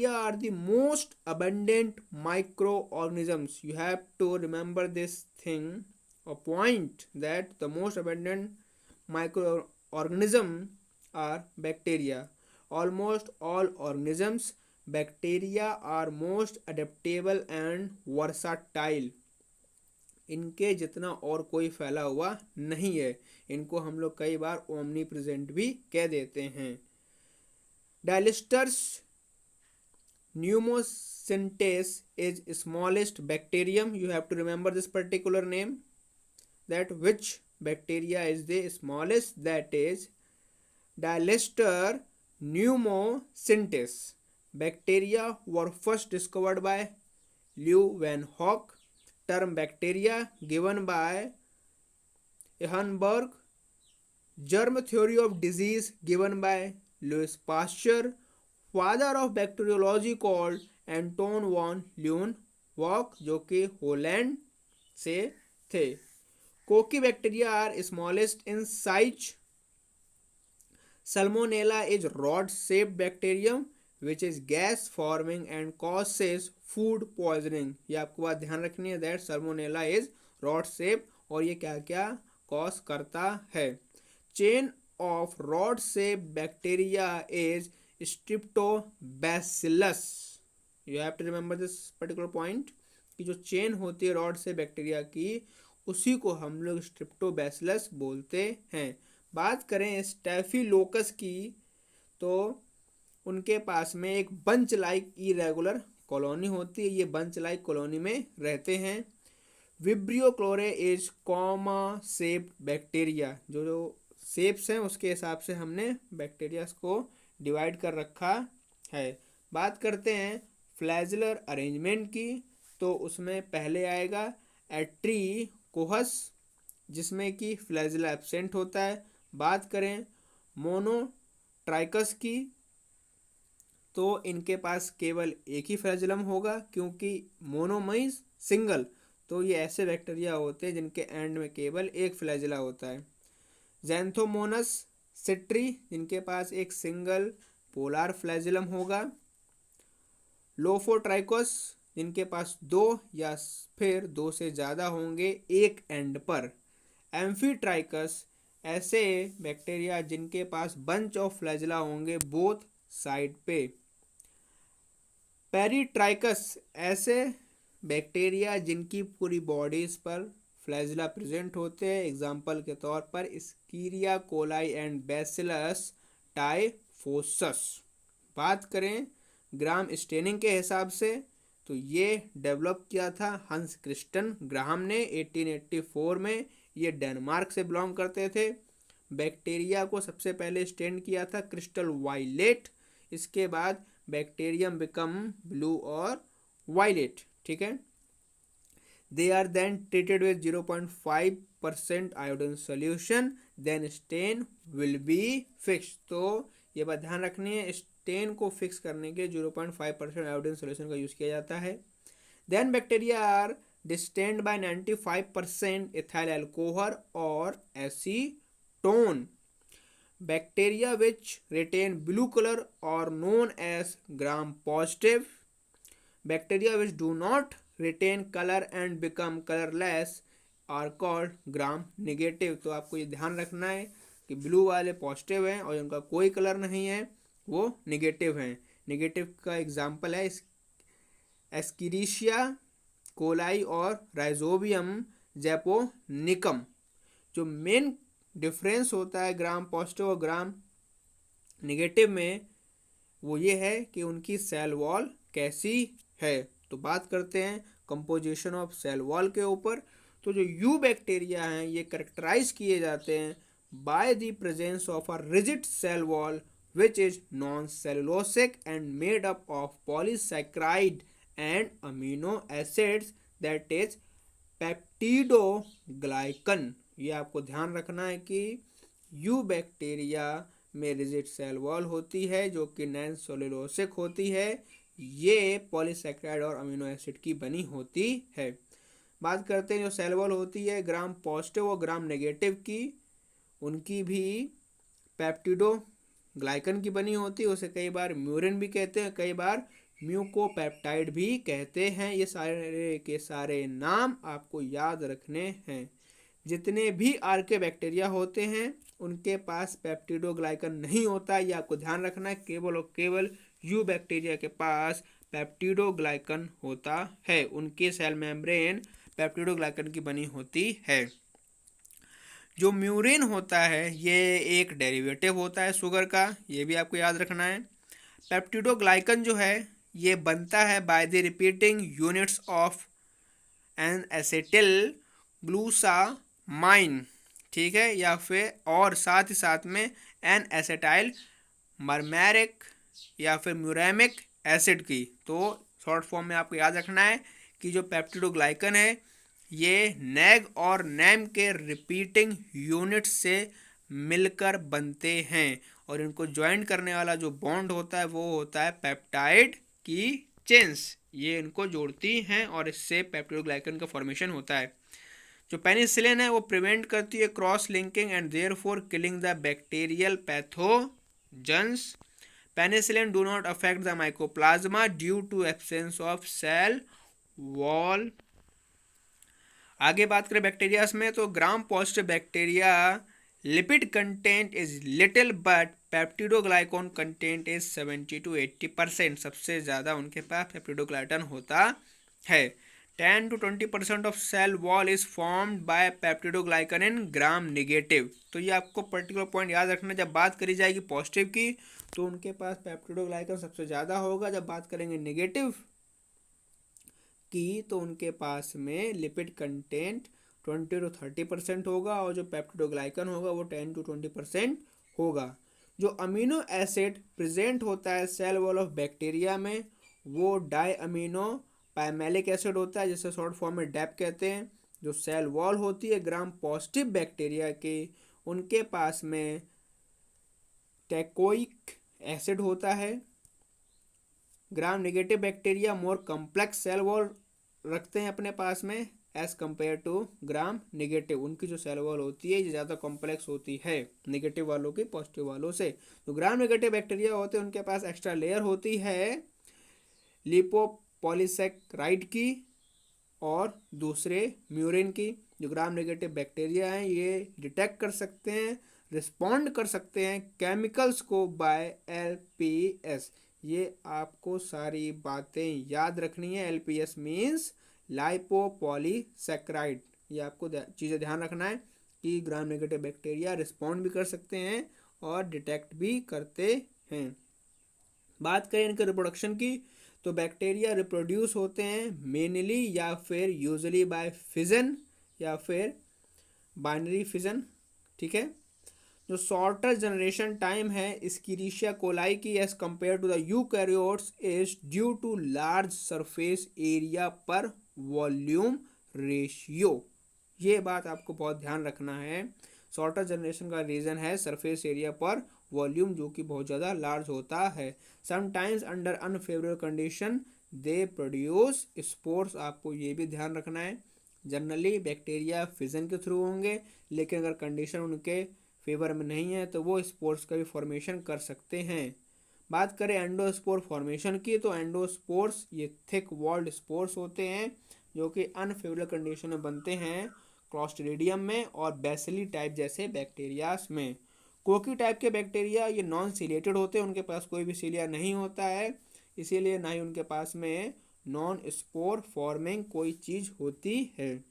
are the most abundant microorganisms. You have to remember this thing, a point, that the most abundant microorganism are bacteria. Almost all organisms, bacteria are most adaptable and versatile. इनके जितना और कोई फैला हुआ नहीं है। इनको हम लोग कई बार ओमनी प्रेजेंट भी कह देते हैं। डायलिस्टर्स pneumocystis is smallest bacterium. You have to remember this particular name, that which bacteria is the smallest, that is Dylister pneumocystis. Bacteria were first discovered by Leeuwenhoek. Term bacteria given by Ehrenberg. Germ theory of disease given by Louis Pasteur. Father of bacteriology called Anton von Leeuwenhoek, जो कि Holland से थे। Cocci bacteria are smallest in size. Salmonella is rod shaped bacterium which is gas forming and causes food poisoning. ये आपको बात ध्यान रखनी है, that Salmonella is rod shape, और ये क्या क्या कॉज करता है। Chain of rod shape bacteria is streptobacillus. You have to remember this particular point कि जो चेन होती है रॉड से बैक्टीरिया की, उसी को हम लोग स्ट्रिप्टोबैसिलस बोलते हैं। बात करें स्टैफिलोकस की, तो उनके पास में एक बंच लाइक इरेगुलर कॉलोनी होती है। ये बंच लाइक कॉलोनी में रहते हैं। Vibrio cholerae is comma shaped bacteria. जो शेप्स हैं उसके हिसाब से हमने बैक्टीरिया को डिवाइड कर रखा है। बात करते हैं फ्लैजुलर अरेंजमेंट की, तो उसमें पहले आएगा एट्रीकोहस, जिसमें कि फ्लैजुला एब्सेंट होता है। बात करें मोनोट्राइकस की, तो इनके पास केवल एक ही फ्लैजुलम होगा, क्योंकि मोनो मीन्स सिंगल, तो ये ऐसे बैक्टीरिया होते हैं जिनके एंड में केवल एक फ्लैजुला होता है। ज़ैंथोमोनस सिट्री, जिनके पास एक सिंगल पोलर फ्लैजुलम होगा। लोफोट्राइकोस, जिनके पास दो या फिर दो से ज़्यादा होंगे एक एंड पर। एम्फीट्राइकस, ऐसे बैक्टीरिया जिनके पास बंच ऑफ फ्लैजुला होंगे बोथ साइड पे। पेरिट्राइकस, ऐसे बैक्टीरिया जिनकी पूरी बॉडीज पर फ्लैजुला प्रेजेंट होते हैं। एग्जाम्पल के तौर पर स्कीरिया कोलाई एंड बैसिलस टाइफोसस। बात करें ग्राम स्टेनिंग के हिसाब से, तो ये डेवलप किया था हंस क्रिस्टन ग्राहम ने 1884 में। ये डेनमार्क से बिलोंग करते थे। बैक्टीरिया को सबसे पहले स्टेन किया था क्रिस्टल वायलेट, इसके बाद बैक्टीरियम बिकम ब्लू और वायलेट, ठीक है। They are then treated with 0.5% iodine solution, then stain will be fixed। तो ये बात ध्यान रखनी है, स्टेन को फिक्स करने के 0.5% आयोडीन सोल्यूशन का यूज़ किया जाता है। Then bacteria are distained by 95% ethyl alcohol और acetone। Bacteria which retain blue color are known as gram positive। Bacteria which do not retain color and become colorless are called gram negative। तो आपको ये ध्यान रखना है कि blue वाले positive हैं और उनका कोई कलर नहीं है वो निगेटिव हैं। निगेटिव का एग्जांपल है एस्किरिशिया कोलाई और राइजोबियम जैपोनिकम। जो मेन डिफरेंस होता है ग्राम पॉजिटिव और ग्राम निगेटिव में, वो ये है कि उनकी सेल वॉल कैसी है। तो बात करते हैं कंपोजिशन ऑफ सेल वॉल के ऊपर। तो जो यू बैक्टीरिया हैं ये कैरेक्टराइज किए जाते हैं by the presence of a rigid cell wall which is non cellulosic and made up of polysaccharide and amino acids, that is peptidoglycan. ये आपको ध्यान रखना है कि यू बैक्टीरिया में रिजिड सेल वॉल होती है जो कि नॉन सेलुलोसिक होती है। ये पॉलीसैकेराइड और अमीनो एसिड की बनी होती है। बात करते हैं जो सेल वॉल होती है ग्राम पॉजिटिव और ग्राम नेगेटिव की, उनकी भी पेप्टिडोग्लाइकन की बनी होती है। उसे कई बार म्यूरिन भी कहते हैं, कई बार म्यूकोपेप्टाइड भी कहते हैं। ये सारे के सारे नाम आपको याद रखने हैं। जितने भी आर्के बैक्टीरिया होते हैं उनके पास पेप्टिडोग्लाइकन नहीं होता, ये आपको ध्यान रखना है। केवल और केवल यू बैक्टीरिया के पास पेप्टिडोग्लाइकन होता है। उनके सेल मेम्ब्रेन पेप्टिडोग्लाइकन की बनी होती है। जो म्यूरिन होता है ये एक डेरिवेटिव होता है शुगर का, ये भी आपको याद रखना है। पेप्टिडोग्लाइकन जो है ये बनता है by the repeating units of N acetyl glucosamine, ठीक है, या फिर और साथ ही साथ में एन एसिटाइल मरमैरिक या फिर म्यूरेमिक एसिड की। तो शॉर्ट फॉर्म में आपको याद रखना है कि जो पेप्टिडोग्लाइकन है ये नैग और नैम के रिपीटिंग यूनिट से मिलकर बनते हैं और इनको ज्वाइन करने वाला जो बॉन्ड होता है वो होता है पेप्टाइड की चेन्स, ये इनको जोड़ती हैं और इससे पेप्टिडोग्लाइकन का फॉर्मेशन होता है। जो पेनिसिलिन है वो प्रिवेंट करती है cross linking and therefore killing the bacterial pathogens. Penicillin do not affect the mycoplasma due to absence of cell wall. आगे बात करें बैक्टीरियाज में तो gram positive bacteria lipid content is little but peptidoglycan content is 70 to 80%। सबसे ज़्यादा उनके पास peptidoglycan होता है। 10 to 20% of cell wall is formed by peptidoglycan in gram negative. तो ये आपको पर्टिकुलर पॉइंट याद रखना, जब बात करी जाएगी पॉजिटिव की तो उनके पास पेप्टिडोग्लाइकन सबसे ज़्यादा होगा, जब बात करेंगे नेगेटिव की तो उनके पास में लिपिड कंटेंट 20 to 30% होगा और जो पेप्टिडोग्लाइकन होगा वो 10 to 20% होगा। जो अमीनो एसिड प्रेजेंट होता है सेल वॉल ऑफ बैक्टीरिया में वो डाई अमीनो पाइमेलिक एसिड होता है, जिसे शॉर्ट फॉर्म में डैप कहते हैं। जो सेल वॉल होती है ग्राम पॉजिटिव बैक्टीरिया की उनके पास में टेकोइक एसिड होता है। Gram negative bacteria more complex cell wall रखते हैं अपने पास में as compare to gram negative. उनकी जो सेल वॉल होती है ये ज़्यादा कॉम्प्लेक्स होती है नेगेटिव वालों की पॉजिटिव वालों से। तो ग्राम नेगेटिव बैक्टीरिया होते हैं उनके पास एक्स्ट्रा लेयर होती है लिपोपॉलीसेकेराइड की और दूसरे म्यूरिन की। जो ग्राम नेगेटिव बैक्टीरिया हैं ये डिटेक्ट कर सकते हैं, रिस्पॉन्ड कर सकते हैं केमिकल्स को बाय एलपीएस। ये आपको सारी बातें याद रखनी है। LPS means lipopolysaccharide. ये आपको चीज़ें ध्यान रखना है कि ग्राम नेगेटिव बैक्टीरिया रिस्पॉन्ड भी कर सकते हैं और डिटेक्ट भी करते हैं। बात करें इनके रिप्रोडक्शन की तो बैक्टीरिया रिप्रोड्यूस होते हैं मेनली या फिर यूजुअली बाय फिजन या फिर बाइनरी फिजन, ठीक है। जो शॉर्टर जनरेशन टाइम है एस्केरिशिया कोलाई की as compare to the eukaryotes is due to large surface area per volume ratio. ये बात आपको बहुत ध्यान रखना है। शॉर्टर जनरेशन का रीज़न है सरफेस एरिया पर वॉल्यूम जो कि बहुत ज़्यादा लार्ज होता है। Sometimes under unfavourable condition they produce spores. आपको ये भी ध्यान रखना है जनरली बैक्टीरिया फिजन के थ्रू होंगे, लेकिन अगर कंडीशन उनके फेवर में नहीं है तो वो स्पोर्स का भी फॉर्मेशन कर सकते हैं। बात करें एंडोस्पोर फॉर्मेशन की तो एंडोस्पोर्स ये थिक वॉल्ड स्पोर्स होते हैं जो कि अनफेवरेबल कंडीशन में बनते हैं क्लॉस्ट्रीडियम में और बेसिली टाइप जैसे बैक्टीरियाज में। कोकी टाइप के बैक्टीरिया ये नॉन सिलेटेड होते हैं, उनके पास कोई भी सिलिया नहीं होता है, इसीलिए ना ही उनके पास में नॉन स्पोर फॉर्मिंग कोई चीज़ होती है।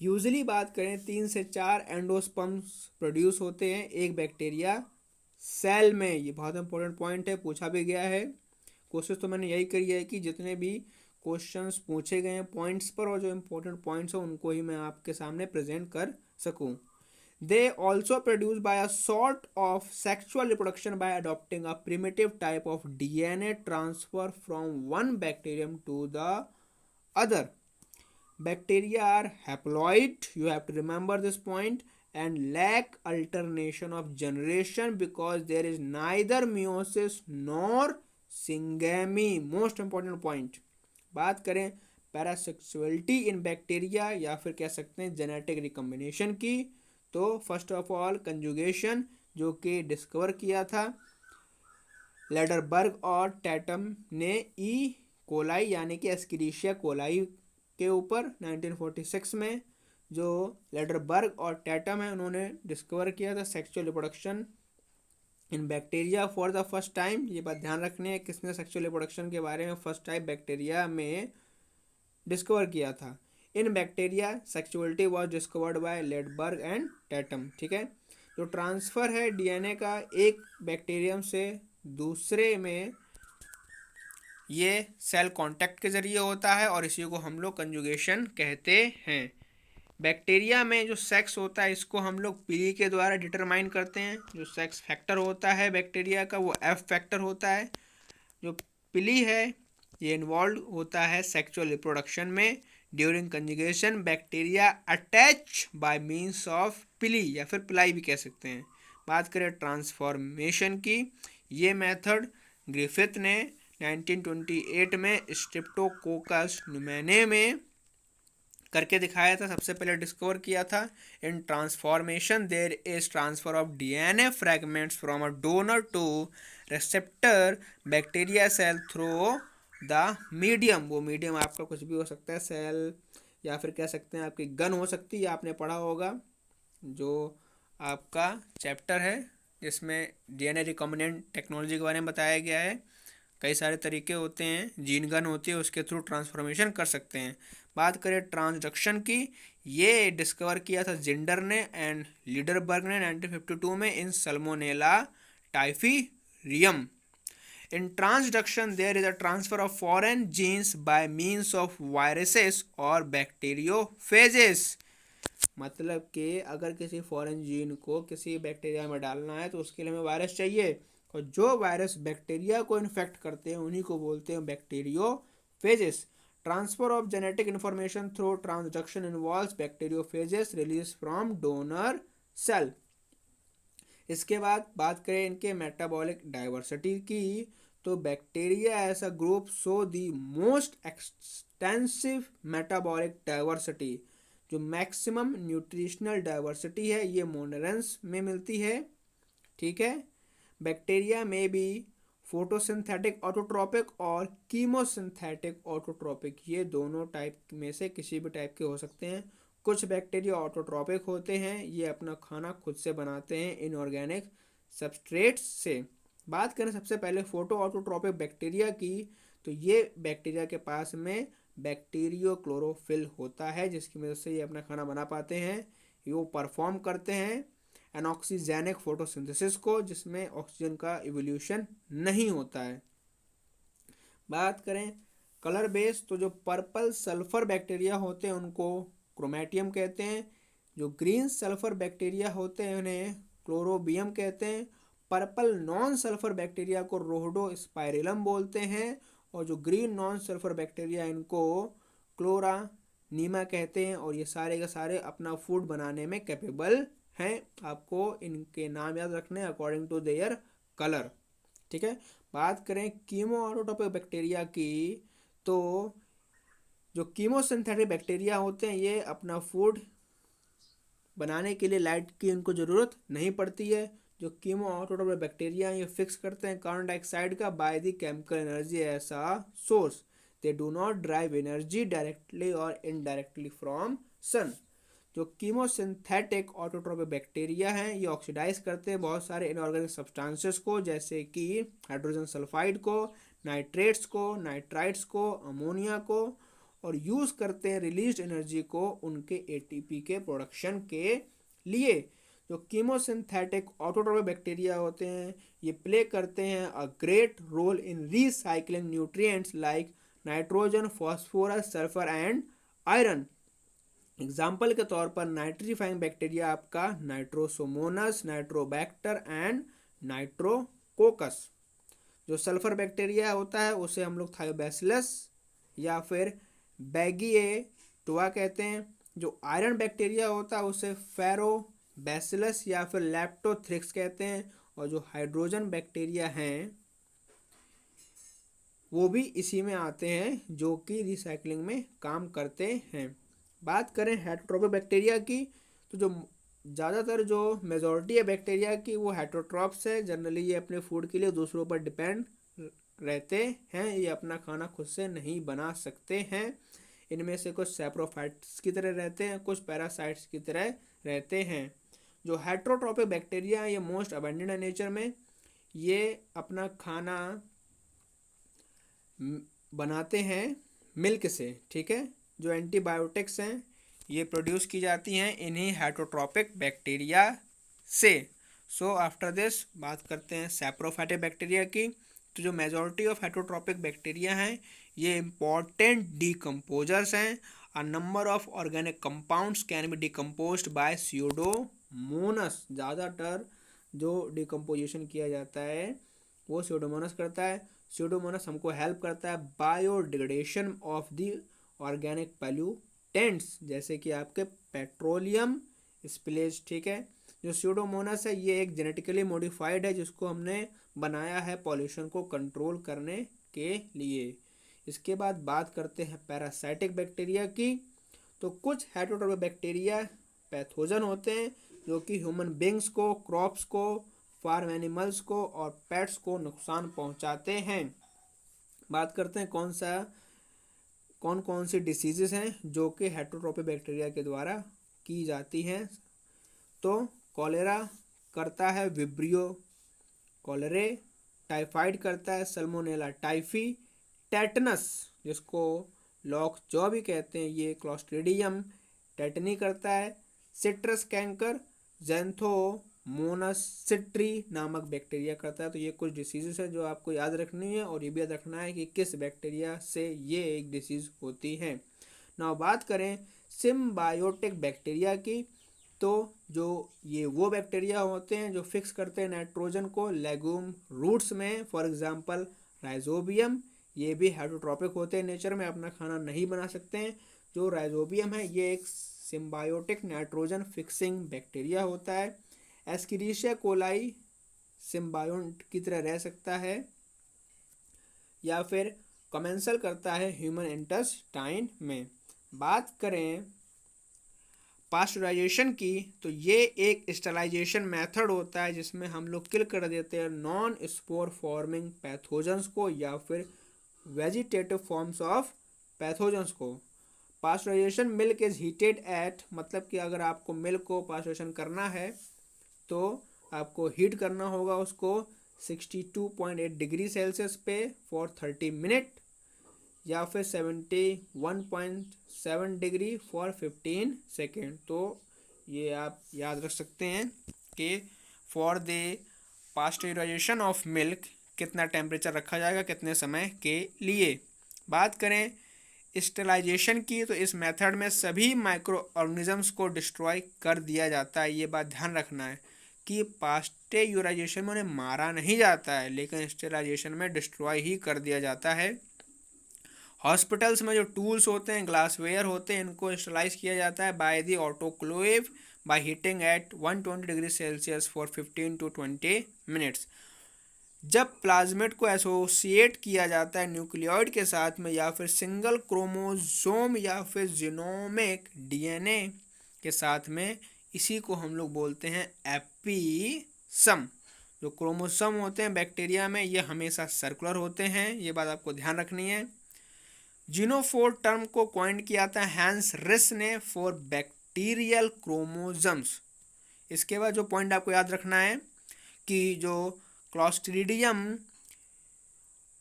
यूजुअली बात करें 3 से 4 एंडोस्पर्म्स प्रोड्यूस होते हैं एक बैक्टीरिया सेल में। ये बहुत इंपॉर्टेंट पॉइंट है, पूछा भी गया है। कोशिश तो मैंने यही करी है कि जितने भी क्वेश्चंस पूछे गए हैं पॉइंट्स पर और जो इम्पोर्टेंट पॉइंट्स हैं उनको ही मैं आपके सामने प्रेजेंट कर सकूं। They also produce by a sort of sexual reproduction by adopting a primitive type of DNA transfer from one bacterium to the other. Bacteria are haploid, you have to remember this point, and lack alternation of generation because there is neither meiosis nor syngamy. Most important point. बात करें पैरासेक्सुअलिटी इन bacteria या फिर कह सकते हैं genetic recombination की तो first of all conjugation जो कि डिस्कवर किया था लेडरबर्ग और टैटम ने ई कोलाई यानी कि एस्केरिशिया कोलाई के ऊपर 1946 में। जो लेडरबर्ग और टैटम है उन्होंने डिस्कवर किया था sexual reproduction in bacteria for the first time. ये बात ध्यान रखनी है किसने सेक्सुअल रिप्रोडक्शन के बारे में फर्स्ट टाइम बैक्टीरिया में डिस्कवर किया था। In bacteria sexuality was discovered by Lederberg and Tatum. ठीक है, जो ट्रांसफ़र है डीएनए का एक बैक्टीरियम से दूसरे में, ये सेल कांटेक्ट के ज़रिए होता है और इसी को हम लोग कंजुगेशन कहते हैं। बैक्टीरिया में जो सेक्स होता है इसको हम लोग पीली के द्वारा डिटरमाइन करते हैं। जो सेक्स फैक्टर होता है बैक्टीरिया का वो एफ फैक्टर होता है। जो पिली है ये इन्वॉल्व होता है सेक्सुअल रिप्रोडक्शन में। During conjugation bacteria attach bye means of पिली या फिर पिलाई भी कह सकते हैं। बात करें ट्रांसफॉर्मेशन की, ये मेथड ग्रिफिथ ने 1928 में स्ट्रेप्टोकोकस न्यूमोनिया में करके दिखाया था, सबसे पहले डिस्कवर किया था। In transformation there is transfer of DNA fragments from a donor to receptor bacteria cell through the medium. वो मीडियम आपका कुछ भी हो सकता है, सेल या फिर कह सकते हैं आपकी गन हो सकती है। आपने पढ़ा होगा जो आपका चैप्टर है जिसमें डीएनए रिकॉम्बिनेंट टेक्नोलॉजी के बारे में बताया गया है। कई सारे तरीके होते हैं, जीन गन होती है उसके थ्रू ट्रांसफॉर्मेशन कर सकते हैं। बात करें ट्रांसडक्शन की, ये डिस्कवर किया था जिंडर ने एंड लीडरबर्ग ने 1952 में in Salmonella typhimurium. In transduction there is a transfer of foreign genes by means of viruses और बैक्टीरियोफेजेस। मतलब कि अगर किसी फॉरेन जीन को किसी बैक्टीरिया में डालना है तो उसके लिए हमें वायरस चाहिए, और जो वायरस बैक्टीरिया को इन्फेक्ट करते हैं उन्हीं को बोलते हैं bacteriophages. Transfer of genetic information through transduction involves bacteriophages release from donor cell. इसके बाद बात करें इनके मेटाबॉलिक डाइवर्सिटी की, तो bacteria as a group show the most extensive metabolic diversity. जो मैक्सिमम न्यूट्रिशनल डाइवर्सिटी है ये मोनरेंस में मिलती है। ठीक है, बैक्टीरिया में भी फोटोसिंथेटिक ऑटोट्रोपिक और कीमोसिंथेटिक ऑटोट्रोपिक, ये दोनों टाइप में से किसी भी टाइप के हो सकते हैं। कुछ बैक्टीरिया ऑटोट्रोपिक होते हैं, ये अपना खाना खुद से बनाते हैं इनऑर्गेनिक सबस्ट्रेट्स से। बात करें सबसे पहले फोटो ऑटोट्रोपिक बैक्टीरिया की, तो ये बैक्टीरिया के पास में बैक्टीरियो क्लोरोफिल होता है जिसकी वजह से ये अपना खाना बना पाते हैं। ये वो परफॉर्म करते हैं एनऑक्सीजेनिक फोटोसिंथेसिस को, जिसमें ऑक्सीजन का इवोल्यूशन नहीं होता है। बात करें कलर बेस, तो जो पर्पल सल्फर बैक्टीरिया होते हैं उनको क्रोमेटियम कहते हैं। जो ग्रीन सल्फर बैक्टीरिया होते हैं उन्हें क्लोरोबियम कहते हैं। पर्पल नॉन सल्फर बैक्टीरिया को रोहडोस्पाइरिलम बोलते हैं, और जो ग्रीन नॉन सल्फर बैक्टीरिया इनको क्लोरानीमा कहते हैं। और ये सारे के सारे अपना फूड बनाने में कैपेबल हैं। आपको इनके नाम याद रखने अकॉर्डिंग टू देयर कलर। ठीक है, बात करें कीमो ऑटोट्रोपिक बैक्टीरिया की, तो जो कीमोसिंथेटिक बैक्टीरिया होते हैं ये अपना फूड बनाने के लिए लाइट की इनको ज़रूरत नहीं पड़ती है। जो कीमो ऑटोट्रोपिक बैक्टीरिया ये फिक्स करते हैं कार्बन डाइऑक्साइड का by the chemical energy as a source. They do not derive energy directly और इनडायरेक्टली फ्रॉम सन। जो कीमोसिंथेटिक ऑटोट्रोपिक बैक्टीरिया हैं ये ऑक्सीडाइज करते हैं बहुत सारे इनऑर्गेनिक सब्सटेंसेस को, जैसे कि हाइड्रोजन सल्फाइड को, नाइट्रेट्स को, नाइट्राइट्स को, अमोनिया को, और यूज़ करते हैं रिलीज्ड एनर्जी को उनके एटीपी के प्रोडक्शन के लिए। जो कीमोसिंथेटिक ऑटोट्रोपिक बैक्टीरिया होते हैं ये प्ले करते हैं a great role in recycling nutrients like nitrogen, phosphorus, sulphur and iron. Example के तौर पर नाइट्रीफाइंग बैक्टीरिया आपका नाइट्रोसोमोनस, नाइट्रोबैक्टर एंड नाइट्रोकोकस। जो सल्फर बैक्टीरिया होता है उसे हम लोग थायोबैसिलस या फिर बैगिएटोआ कहते हैं। जो आयरन बैक्टीरिया होता है उसे फेरोबैसिलस या फिर लैप्टोथ्रिक्स कहते हैं। और जो हाइड्रोजन बैक्टीरिया हैं वो भी इसी में आते हैं जो कि रिसाइकलिंग में काम करते हैं। बात करें हेटरोट्रोपिक बैक्टीरिया की, तो जो ज़्यादातर जो मेजॉरिटी है बैक्टीरिया की वो हेटरोट्रॉप्स है। जनरली ये अपने फूड के लिए दूसरों पर डिपेंड रहते हैं, ये अपना खाना खुद से नहीं बना सकते हैं। इनमें से कुछ सैप्रोफाइट्स की तरह रहते हैं, कुछ पैरासाइट्स की तरह रहते हैं। जो हेटरोट्रोपिक बैक्टीरिया ये मोस्ट अबेंडेंट है नेचर में। ये अपना खाना बनाते हैं मिल्क से। ठीक है, जो एंटीबायोटिक्स हैं ये प्रोड्यूस की जाती हैं इन्हीं हेटरोट्रॉपिक बैक्टीरिया से। सो आफ्टर दिस बात करते हैं सैप्रोफाइटिक बैक्टीरिया की। तो जो मेजॉरिटी ऑफ हेटरोट्रॉपिक बैक्टीरिया हैं ये इम्पॉर्टेंट डीकम्पोजर्स हैं। A number of organic compounds can be decomposed by Pseudomonas. ज़्यादातर जो डिकम्पोजिशन किया जाता है वो स्यूडोमोनास करता है। स्यूडोमोनास हमको हेल्प करता है बायोडिग्रेडेशन ऑफ द ऑर्गेनिक पैल्यूटेंट्स, जैसे कि आपके पेट्रोलियम स्पिलेज। ठीक है, जो स्यूडोमोनास है ये एक जेनेटिकली मॉडिफाइड है जिसको हमने बनाया है पॉल्यूशन को कंट्रोल करने के लिए। इसके बाद बात करते हैं पैरासाइटिक बैक्टीरिया की। तो कुछ हेटरोट्रॉपिक बैक्टीरिया पैथोजन होते हैं जो कि ह्यूमन बींग्स को, क्रॉप्स को, फार्म एनिमल्स को और पेट्स को नुकसान पहुंचाते हैं। बात करते हैं कौन कौन सी डिसीजेस हैं जो कि हेटरोट्रॉपिक बैक्टीरिया के द्वारा की जाती हैं। तो कॉलेरा करता है विब्रियो कॉलेरे, टाइफाइड करता है सल्मोनेला टाइफी, टेटनस जिसको लॉक जॉ भी कहते हैं ये क्लोस्ट्रीडियम टेटनी करता है, सिट्रस कैंकर जैंथोमोनस सिट्री नामक बैक्टीरिया करता है। तो ये कुछ डिसीजेस है जो आपको याद रखनी है और ये भी याद रखना है कि किस बैक्टीरिया से ये एक डिसीज होती है। नाउ बात करें सिम्बायोटिक बैक्टीरिया की। तो जो ये वो बैक्टीरिया होते हैं जो फिक्स करते हैं नाइट्रोजन को लेगूम रूट्स में, फॉर एग्जांपल राइजोबियम। ये भी हेटरोट्रॉपिक होते हैं नेचर में, अपना खाना नहीं बना सकते हैं। जो राइजोबियम है ये एक सिम्बायोटिक नाइट्रोजन फिक्सिंग बैक्टीरिया होता है। एस्किरिशिया कोलाई सिम्बायोट की तरह रह सकता है या फिर कमेंसल करता है ह्यूमन इंटेस्टाइन में। बात करें पास्चराइजेशन की तो ये एक स्टरलाइजेशन मेथड होता है जिसमें हम लोग किल कर देते हैं नॉन स्पोर फॉर्मिंग पैथोजन्स को या फिर वेजिटेटिव फॉर्म्स ऑफ पैथोजन्स को। Pasteurisation milk is heated at, मतलब कि अगर आपको मिल्क को पास्चराइजेशन करना है तो आपको हीट करना होगा उसको 62.8 डिग्री सेल्सियस पे फॉर 30 मिनट या फिर 71.7 डिग्री फॉर 15 सेकेंड। तो ये आप याद रख सकते हैं कि for the pasteurisation of milk कितना टेम्परेचर रखा जाएगा कितने समय के लिए। बात करें स्टेलाइजेशन की तो इस मेथड में सभी माइक्रो ऑर्गेनिजम्स को डिस्ट्रॉय कर दिया जाता है। ये बात ध्यान रखना है कि पास्चराइजेशन में उन्हें मारा नहीं जाता है लेकिन स्टेलाइजेशन में डिस्ट्रॉय ही कर दिया जाता है। हॉस्पिटल्स में जो टूल्स होते हैं, ग्लासवेयर होते हैं, इनको स्टेलाइज किया जाता है by the autoclave by heating eight 120 degree Celsius for 15 to 20 minutes. जब प्लाज्मिड को एसोसिएट किया जाता है न्यूक्लियोइड के साथ में या फिर सिंगल क्रोमोसोम या फिर जीनोमिक डीएनए के साथ में, इसी को हम लोग बोलते हैं एपिसम। जो क्रोमोसोम होते हैं बैक्टीरिया में ये हमेशा सर्कुलर होते हैं, ये बात आपको ध्यान रखनी है। जीनोफोर टर्म को कॉइंड किया था हैंस रिस ने फॉर बैक्टीरियल क्रोमोसोम्स। इसके बाद जो पॉइंट आपको याद रखना है कि जो क्लॉस्ट्रीडियम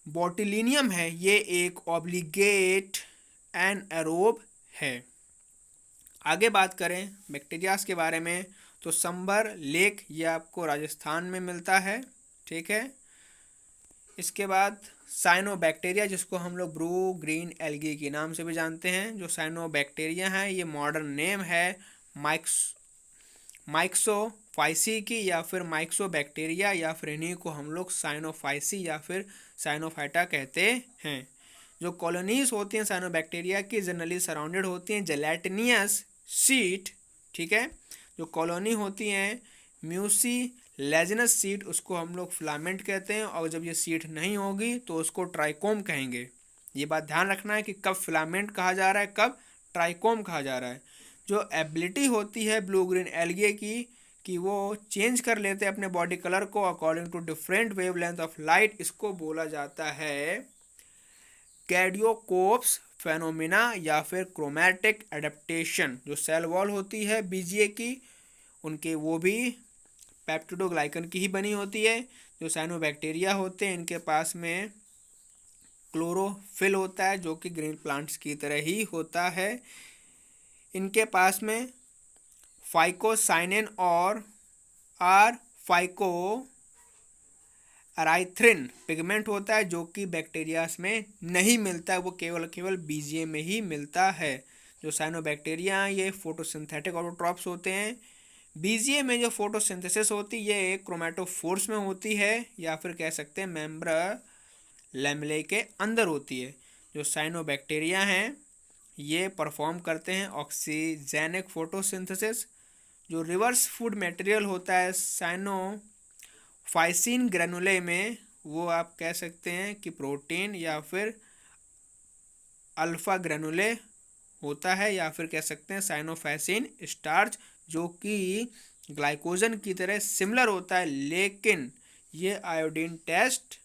बोटिलिनियम है ये एक ऑब्लिगेट एनएरोब है। आगे बात करें बैक्टीरियाज के बारे में तो संबर लेक ये आपको राजस्थान में मिलता है। ठीक है, इसके बाद साइनोबैक्टीरिया जिसको हम लोग ब्रू ग्रीन एल्गी के नाम से भी जानते हैं। जो साइनोबैक्टीरिया है ये मॉडर्न नेम है माइक्सोफाइसी की या फिर माइक्सोबैक्टीरिया या फिर इन्हीं को हम लोग साइनोफाइसी या फिर साइनोफाइटा कहते हैं। जो कॉलोनीज होती हैं साइनोबैक्टीरिया की जनरली सराउंडेड होती हैं जेलेटिनियस शीट। ठीक है, जो कॉलोनी होती हैं म्यूसी लेजिनस सीट उसको हम लोग फिलामेंट कहते हैं और जब ये सीट नहीं होगी तो उसको ट्राइकोम कहेंगे। ये बात ध्यान रखना है कि कब फिलामेंट कहा जा रहा है कब ट्राइकोम कहा जा रहा है। जो एबिलिटी होती है ब्लू ग्रीन एल्गे की कि वो चेंज कर लेते हैं अपने बॉडी कलर को according to different wavelength of light, इसको बोला जाता है कैडियोकोप्स फेनोमिना या फिर क्रोमैटिक एडेप्टेशन। जो सेल वॉल होती है बीजीए की उनके वो भी पेप्टिडोग्लाइकन की ही बनी होती है। जो साइनोबैक्टीरिया होते हैं इनके पास में क्लोरोफिल होता है जो कि ग्रीन प्लांट्स की तरह ही होता है। इनके पास में फाइकोसाइनिन और आर फाइको अराइथ्रिन पिगमेंट होता है जो कि बैक्टीरियाज में नहीं मिलता है, वो केवल बीजीए में ही मिलता है। जो साइनोबैक्टीरिया हैं ये फोटोसिंथेटिक ऑटोट्रॉप्स होते हैं। बीजीए में जो फोटोसिंथेसिस होती है ये क्रोमेटोफोर्स में होती है या फिर कह सकते हैं मेम्ब्रा लैमेले के अंदर होती है। जो साइनोबैक्टीरिया हैं ये परफॉर्म करते हैं ऑक्सीजेनिक फोटोसिंथेसिस। जो रिवर्स फूड मटेरियल होता है साइनोफाइसिन ग्रेनुले में, वो आप कह सकते हैं कि प्रोटीन या फिर अल्फा ग्रेनुले होता है या फिर कह सकते हैं साइनोफाइसिन स्टार्च, जो कि ग्लाइकोजन की तरह सिमिलर होता है, लेकिन ये आयोडीन टेस्ट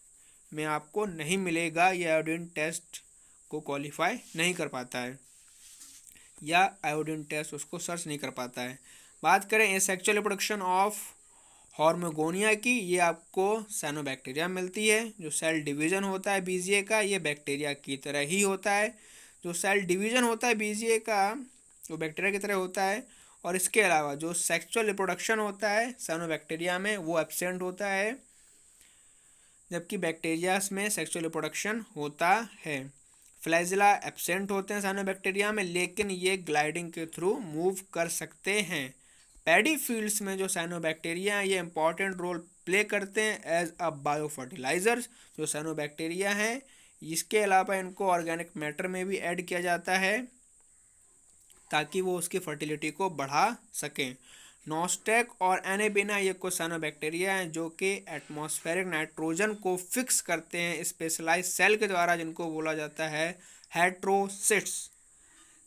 में आपको नहीं मिलेगा। ये आयोडीन टेस्ट को क्वालिफाई नहीं कर पाता है या आयोडीन टेस्ट उसको सर्च नहीं कर पाता है। बात करें एसेक्सुअल रिप्रोडक्शन ऑफ हॉर्मोगोनिया की, ये आपको साइनोबैक्टीरिया मिलती है। जो सेल डिवीजन होता है बीजीए का ये बैक्टीरिया की तरह ही होता है। जो सेल डिवीजन होता है बीजीए का वो बैक्टीरिया की तरह होता है। और इसके अलावा जो सेक्सुअल रिप्रोडक्शन होता है साइनोबैक्टीरिया में वो एब्सेंट होता है, जबकि बैक्टीरिया में सेक्सुअल रिप्रोडक्शन होता है। फ्लैजिला एब्सेंट होते हैं साइनोबैक्टीरिया में, लेकिन ये ग्लाइडिंग के थ्रू मूव कर सकते हैं। पैडी फील्ड्स में जो साइनोबैक्टीरिया हैं ये इंपॉर्टेंट रोल प्ले करते हैं एज अ बायो फर्टिलाइजर्स। जो साइनोबैक्टीरिया हैं इसके अलावा इनको ऑर्गेनिक मैटर में भी ऐड किया जाता है ताकि वो उसकी फर्टिलिटी को बढ़ा सकें। नॉस्टेक और एनेबिना ये कुछ साइनोबैक्टीरिया हैं जो कि एटमॉस्फेरिक नाइट्रोजन को फिक्स करते हैं स्पेशलाइज सेल के द्वारा, जिनको बोला जाता है हेट्रोसिट्स।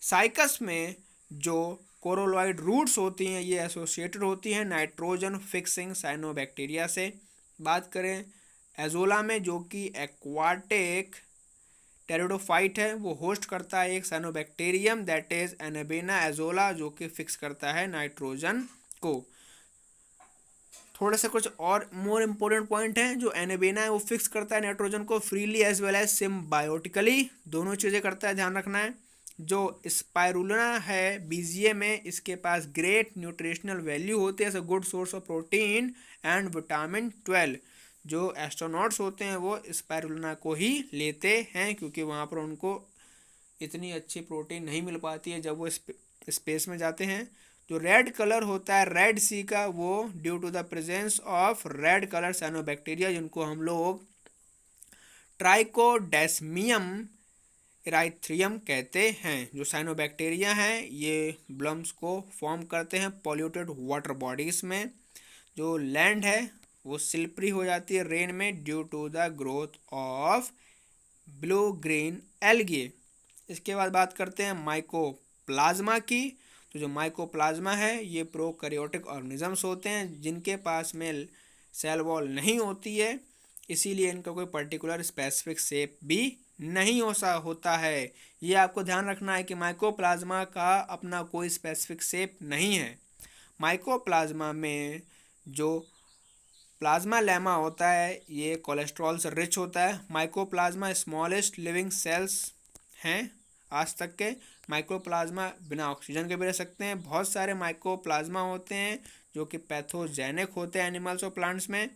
साइकस में जो कोरोलॉइड रूट्स होती हैं ये एसोसिएटेड होती हैं नाइट्रोजन फिक्सिंग साइनोबैक्टीरिया से। बात करें एजोला में जो कि एक्वाटिक टेरिडोफाइट है, वो होस्ट करता है एक साइनोबैक्टीरियम दैट इज एनेबिना एजोला जो कि फिक्स करता है नाइट्रोजन को। थोड़ा सा कुछ और मोर इम्पोर्टेंट पॉइंट हैं। जो एनेबिना है वो फिक्स करता है नाइट्रोजन को freely as well as symbiotically, दोनों चीज़ें करता है, ध्यान रखना है। जो स्पाइरुलिना है बीजीए में इसके पास ग्रेट न्यूट्रिशनल वैल्यू होती है as a good source of protein and vitamin 12। जो एस्ट्रोनॉट्स होते हैं वो स्पाइरुलिना को ही लेते हैं क्योंकि वहाँ पर उनको इतनी अच्छी प्रोटीन नहीं मिल पाती है जब वो स्पेस में जाते हैं। जो रेड कलर होता है रेड सी का, वो due to the presence of red colour cyanobacteria जिनको हम लोग ट्राइकोडेस्मियम इराइथ्रियम कहते हैं। जो साइनोबैक्टीरिया हैं ये ब्लम्स को फॉर्म करते हैं पॉल्यूटेड वाटर बॉडीज़ में। जो लैंड है वो सिल्परी हो जाती है रेन में due to the growth of blue green algae. इसके बाद बात करते हैं माइकोप्लाज्मा की। तो जो माइकोप्लाज्मा है ये प्रोकैरियोटिक ऑर्गेनिजम्स होते हैं जिनके पास में सेल वॉल नहीं होती है, इसीलिए इनका कोई पर्टिकुलर स्पेसिफिक शेप भी नहीं होता है। ये आपको ध्यान रखना है कि माइकोप्लाज्मा का अपना कोई स्पेसिफिक शेप नहीं है। माइकोप्लाज्मा में जो प्लाज्मा लेमा होता है ये कोलेस्ट्रॉल से रिच होता है। माइकोप्लाज्मा स्मॉलेस्ट लिविंग सेल्स हैं आज तक के। माइकोप्लाज्मा बिना ऑक्सीजन के भी रह सकते हैं। बहुत सारे माइकोप्लाज्मा होते हैं जो कि पैथोजेनिक होते हैं एनिमल्स और प्लांट्स में।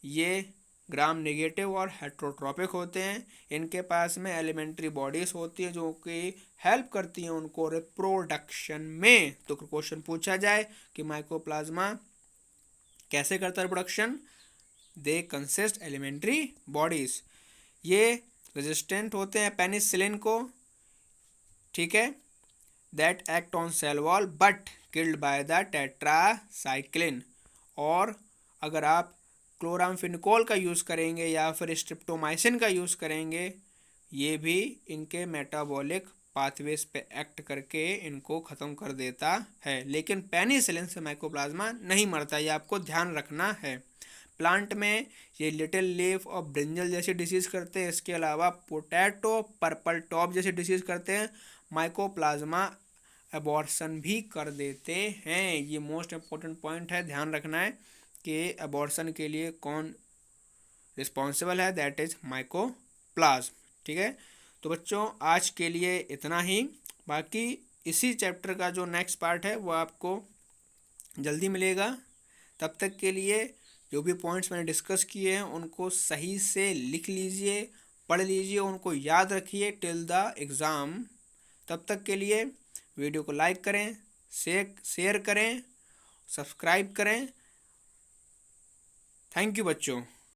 ये ग्राम नेगेटिव और हेट्रोट्रोपिक होते हैं। इनके पास में एलिमेंट्री बॉडीज होती है जो कि हेल्प करती हैं उनको रिप्रोडक्शन में। तो क्वेश्चन पूछा जाए कि माइकोप्लाज्मा कैसे करता है reproduction, they consist elementary bodies. ये रेजिस्टेंट होते हैं पेनिसिलिन को, ठीक है, that act on cell wall but killed by the tetracycline. और अगर आप क्लोरामफेनिकोल का यूज़ करेंगे या फिर स्ट्रिप्टोमाइसिन का यूज़ करेंगे ये भी इनके मेटाबॉलिक पाथवेज पे एक्ट करके इनको ख़त्म कर देता है। लेकिन पेनिसिलिन से माइकोप्लाज्मा नहीं मरता, ये आपको ध्यान रखना है। प्लांट में ये लिटिल लीफ और ब्रिंजल जैसी डिसीज़ करते हैं। इसके अलावा पोटैटो पर्पल टॉप जैसी डिसीज़ करते हैं। माइकोप्लाज्मा एबॉर्शन भी कर देते हैं। ये मोस्ट इम्पोर्टेंट पॉइंट है, ध्यान रखना है कि एबॉर्शन के लिए कौन रिस्पॉन्सिबल है, दैट इज माइकोप्लाज्म। ठीक है। तो बच्चों आज के लिए इतना ही, बाकी इसी चैप्टर का जो नेक्स्ट पार्ट है वो आपको जल्दी मिलेगा। तब तक के लिए जो भी पॉइंट्स मैंने डिस्कस किए हैं उनको सही से लिख लीजिए, पढ़ लीजिए, उनको याद रखिए टिल द एग्ज़ाम। तब तक के लिए वीडियो को लाइक करें, शेयर करें, सब्सक्राइब करें। थैंक यू बच्चों।